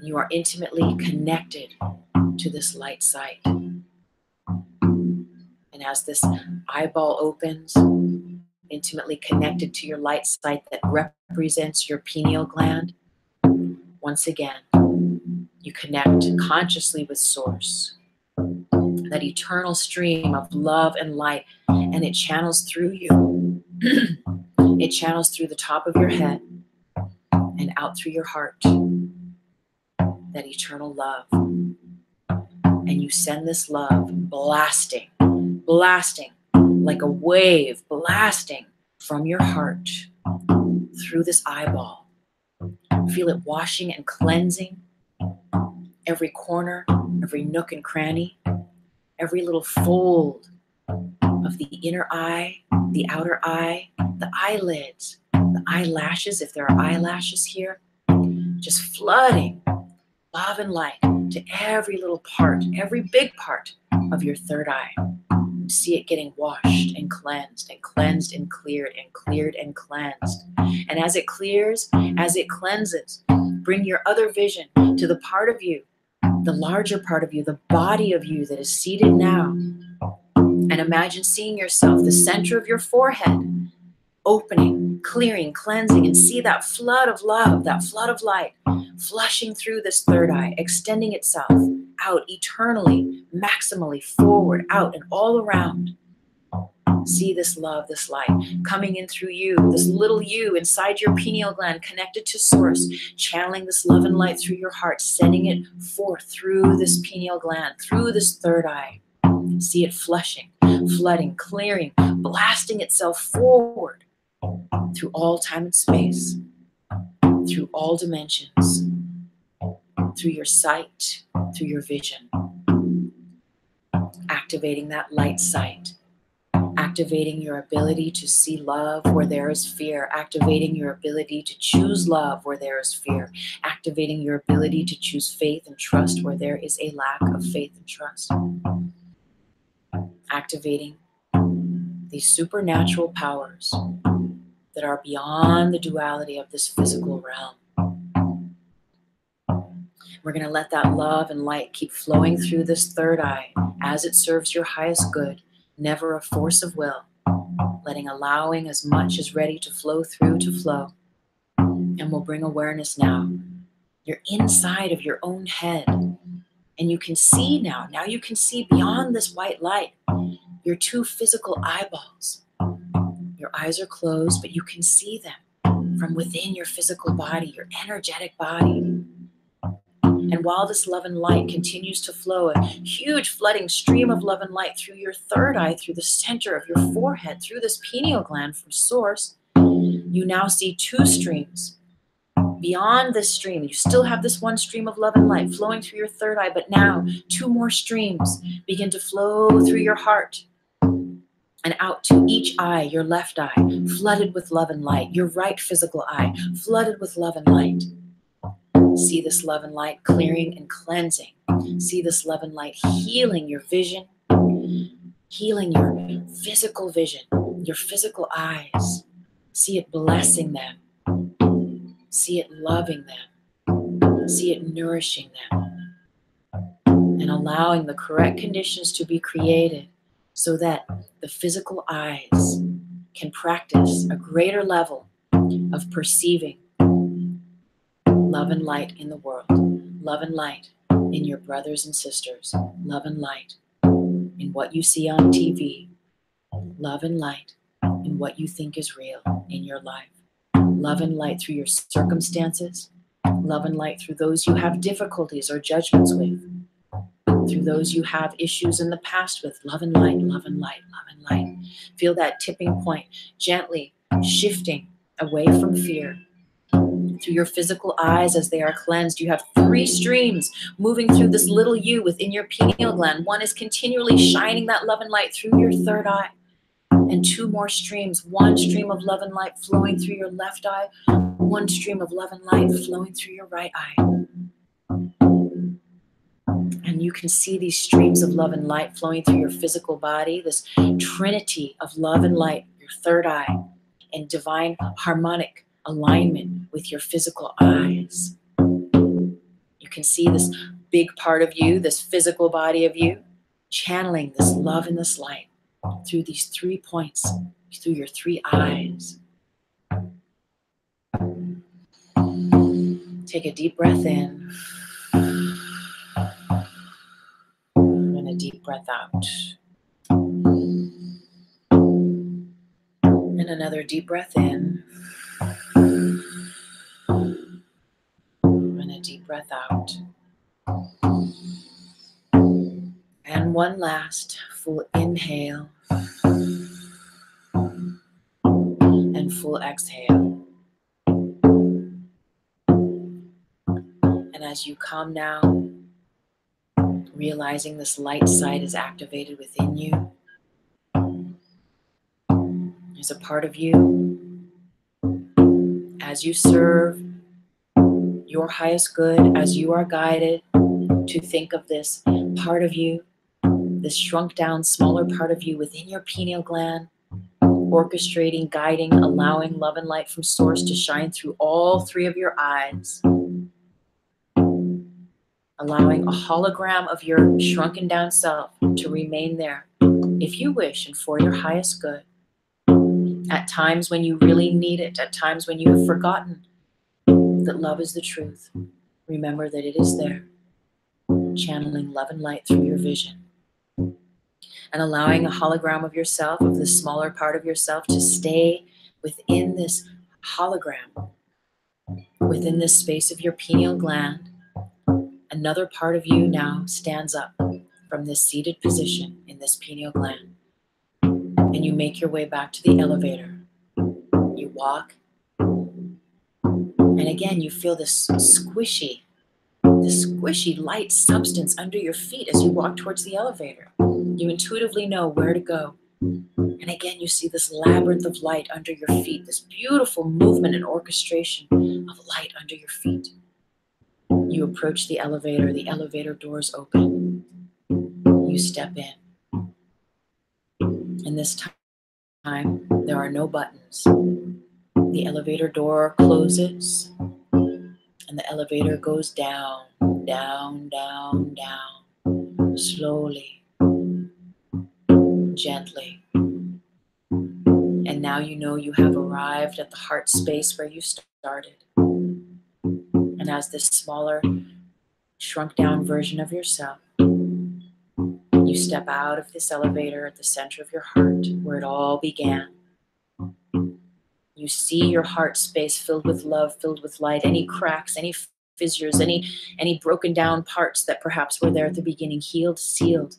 You are intimately connected to this light sight. And as this eyeball opens, intimately connected to your light sight that represents your pineal gland, once again, you connect consciously with Source, that eternal stream of love and light, and it channels through you. It channels through the top of your head and out through your heart, that eternal love. And you send this love blasting, blasting like a wave, blasting from your heart through this eyeball. Feel it washing and cleansing every corner, every nook and cranny, every little fold of the inner eye, the outer eye, the eyelids, the eyelashes, if there are eyelashes here, just flooding love and light to every little part, every big part of your third eye. See it getting washed and cleansed and cleansed and cleared and cleared and cleansed. And as it clears, as it cleanses, bring your other vision to the part of you, the larger part of you, the body of you that is seated now. And imagine seeing yourself, the center of your forehead, opening, clearing, cleansing, and see that flood of love, that flood of light, flushing through this third eye, extending itself out eternally, maximally, forward, out, and all around. See this love, this light coming in through you, this little you inside your pineal gland connected to source, channeling this love and light through your heart, sending it forth through this pineal gland, through this third eye. See it flushing, flooding, clearing, blasting itself forward through all time and space, through all dimensions, through your sight, through your vision, activating that light sight, activating your ability to see love where there is fear, activating your ability to choose love where there is fear, activating your ability to choose faith and trust where there is a lack of faith and trust, activating these supernatural powers that are beyond the duality of this physical realm. We're going to let that love and light keep flowing through this third eye as it serves your highest good, never a force of will, allowing as much as ready to flow through to flow. And we'll bring awareness now. You're inside of your own head. And you can see now you can see beyond this white light, your two physical eyeballs. Your eyes are closed, but you can see them from within your physical body, your energetic body. And while this love and light continues to flow, a huge flooding stream of love and light through your third eye, through the center of your forehead, through this pineal gland from source, you now see two streams. Beyond this stream, you still have this one stream of love and light flowing through your third eye, but now two more streams begin to flow through your heart and out to each eye, your left eye, flooded with love and light, your right physical eye, flooded with love and light. See this love and light clearing and cleansing. See this love and light healing your vision, healing your physical vision, your physical eyes. See it blessing them. See it loving them. See it nourishing them. And allowing the correct conditions to be created so that the physical eyes can practice a greater level of perceiving love and light in the world, love and light in your brothers and sisters, love and light in what you see on TV, love and light in what you think is real in your life, love and light through your circumstances, love and light through those you have difficulties or judgments with, through those you have issues in the past with, love and light, love and light, love and light. Feel that tipping point gently shifting away from fear. Through your physical eyes as they are cleansed, you have three streams moving through this little you within your pineal gland. One is continually shining that love and light through your third eye. And two more streams, one stream of love and light flowing through your left eye, one stream of love and light flowing through your right eye. And you can see these streams of love and light flowing through your physical body, this trinity of love and light, your third eye, and divine harmonic alignment with your physical eyes. You can see this big part of you, this physical body of you, channeling this love and this light through these 3 points, through your 3 eyes. Take a deep breath in and a deep breath out. And another deep breath in and a deep breath out. And one last full inhale and full exhale. And as you come now, realizing this light side is activated within you, there's a part of you as you serve your highest good, as you are guided to think of this part of you, this shrunk down, smaller part of you within your pineal gland, orchestrating, guiding, allowing love and light from source to shine through all three of your eyes, allowing a hologram of your shrunken down self to remain there, if you wish, and for your highest good. At times when you really need it, at times when you have forgotten that love is the truth, remember that it is there, channeling love and light through your vision, and allowing a hologram of yourself, of the smaller part of yourself, to stay within this hologram, within this space of your pineal gland. Another part of you now stands up from this seated position in this pineal gland, and you make your way back to the elevator. You walk, and again you feel this squishy light substance under your feet as you walk towards the elevator. You intuitively know where to go. And again, you see this labyrinth of light under your feet, this beautiful movement and orchestration of light under your feet. You approach the elevator doors open. You step in. And this time, there are no buttons. The elevator door closes, and the elevator goes down, down, down, down, slowly, gently. And now you know you have arrived at the heart space where you started. And as this smaller, shrunk down version of yourself, you step out of this elevator at the center of your heart where it all began. You see your heart space filled with love, filled with light, any cracks, any fissures, any broken down parts that perhaps were there at the beginning, healed, sealed,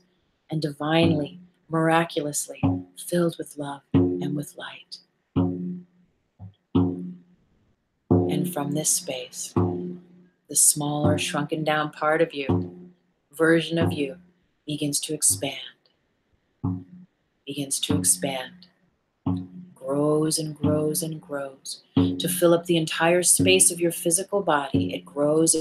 and divinely, miraculously filled with love and with light. And from this space, the smaller, shrunken down part of you, version of you, begins to expand, grows and grows and grows to fill up the entire space of your physical body. It grows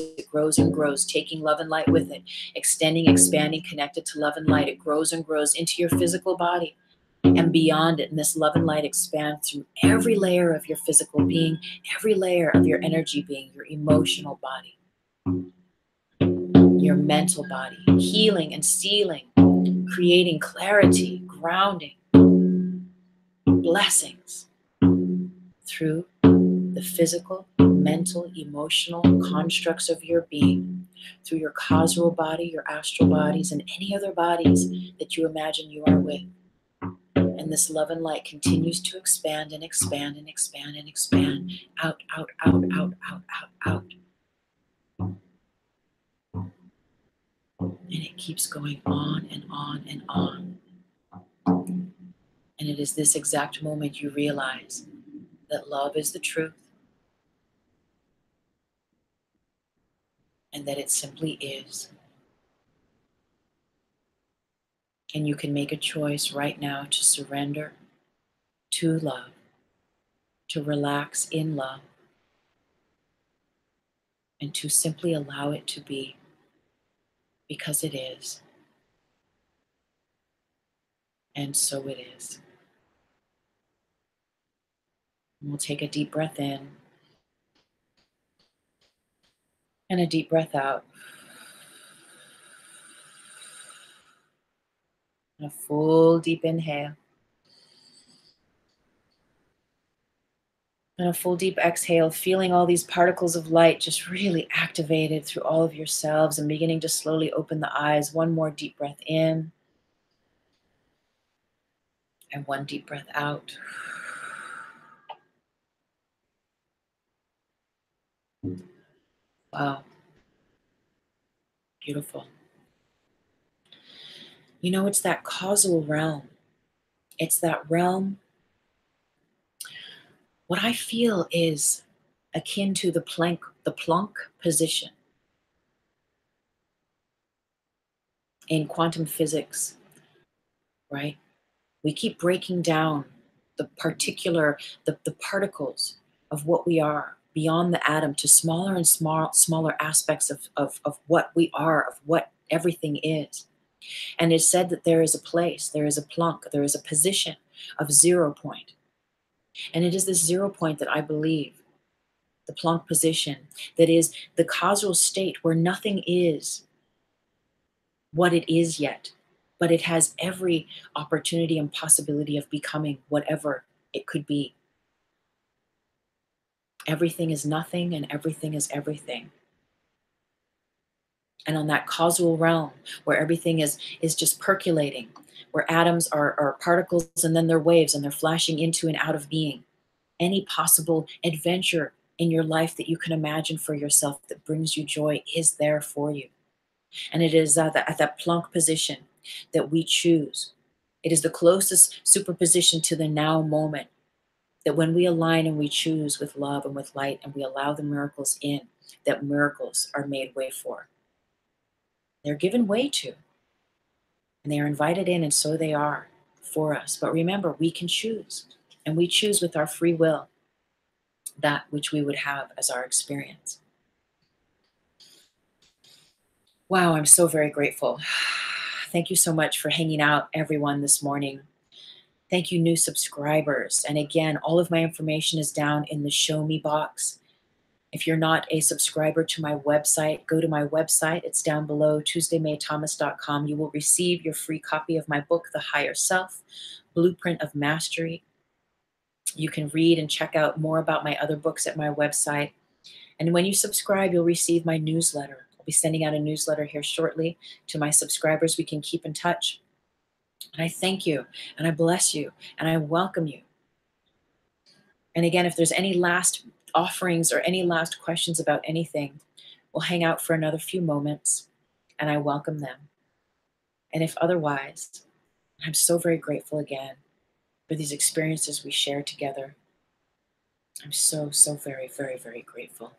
and grows, taking love and light with it, extending, expanding, connected to love and light. It grows and grows into your physical body and beyond it. And this love and light expands through every layer of your physical being, every layer of your energy being, your emotional body, your mental body, healing and sealing, creating clarity, grounding, blessings through the physical, mental, emotional constructs of your being, through your causal body, your astral bodies, and any other bodies that you imagine you are with. And this love and light continues to expand and expand and expand and expand out, out, out, out, out, out, out. And it keeps going on and on and on. And it is this exact moment you realize that love is the truth and that it simply is. And you can make a choice right now to surrender to love, to relax in love, and to simply allow it to be, because it is. And so it is. And we'll take a deep breath in and a deep breath out. And a full deep inhale. And a full deep exhale, feeling all these particles of light just really activated through all of yourselves and beginning to slowly open the eyes. One more deep breath in. And one deep breath out. Wow. Beautiful. You know, it's that causal realm. It's that realm. What I feel is akin to the Planck position in quantum physics, right? We keep breaking down the particles of what we are beyond the atom to smaller and smaller aspects of what we are, of what everything is. And it's said that there is a place, there is a plunk, there is a position of 0 point. And it is this 0 point that I believe, the plunk position, that is the causal state where nothing is what it is yet, but it has every opportunity and possibility of becoming whatever it could be. Everything is nothing and everything is everything. And on that causal realm where everything is just percolating, where atoms are particles and then they're waves and they're flashing into and out of being, any possible adventure in your life that you can imagine for yourself that brings you joy is there for you. And it is at that plunk position that we choose. It is the closest superposition to the now moment, that when we align and we choose with love and with light and we allow the miracles in, that miracles are made way for. They're given way to, and they are invited in, and so they are for us. But remember, we can choose, and we choose with our free will that which we would have as our experience. Wow, I'm so very grateful. Thank you so much for hanging out, everyone, this morning. Thank you, new subscribers. And again, all of my information is down in the Show Me box. If you're not a subscriber to my website, go to my website. It's down below, tuesdaymaythomas.com. You will receive your free copy of my book, The Higher Self, Blueprint of Mastery. You can read and check out more about my other books at my website. And when you subscribe, you'll receive my newsletter. I'll be sending out a newsletter here shortly to my subscribers. We can keep in touch. And I thank you, and I bless you, and I welcome you. And again, if there's any last offerings or any last questions about anything, we'll hang out for another few moments, and I welcome them. And if otherwise, I'm so very grateful again for these experiences we share together. I'm so, so very, very, very grateful.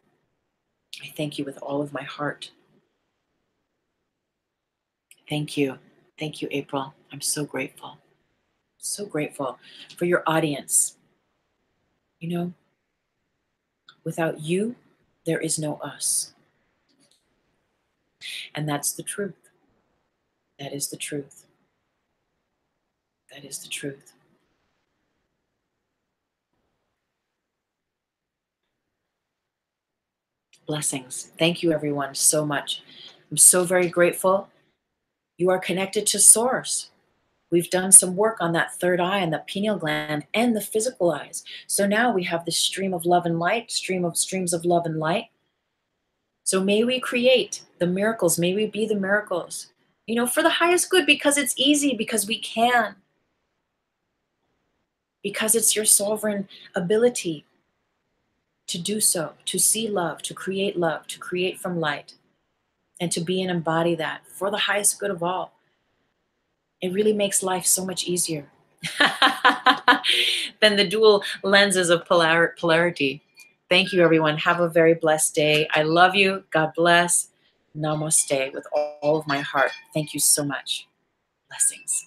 I thank you with all of my heart. Thank you. Thank you, April. I'm so grateful. So grateful for your audience. You know, without you, there is no us. And that's the truth. That is the truth. That is the truth. Blessings. Thank you, everyone, so much. I'm so very grateful. You are connected to Source. We've done some work on that third eye and the pineal gland and the physical eyes. So now we have this stream of love and light, streams of love and light. So may we create the miracles. May we be the miracles, you know, for the highest good, because it's easy, because we can, because it's your sovereign ability to do so, to see love, to create from light, and to be and embody that for the highest good of all. It really makes life so much easier than the dual lenses of polarity. Thank you, everyone. Have a very blessed day. I love you. God bless. Namaste with all of my heart. Thank you so much. Blessings.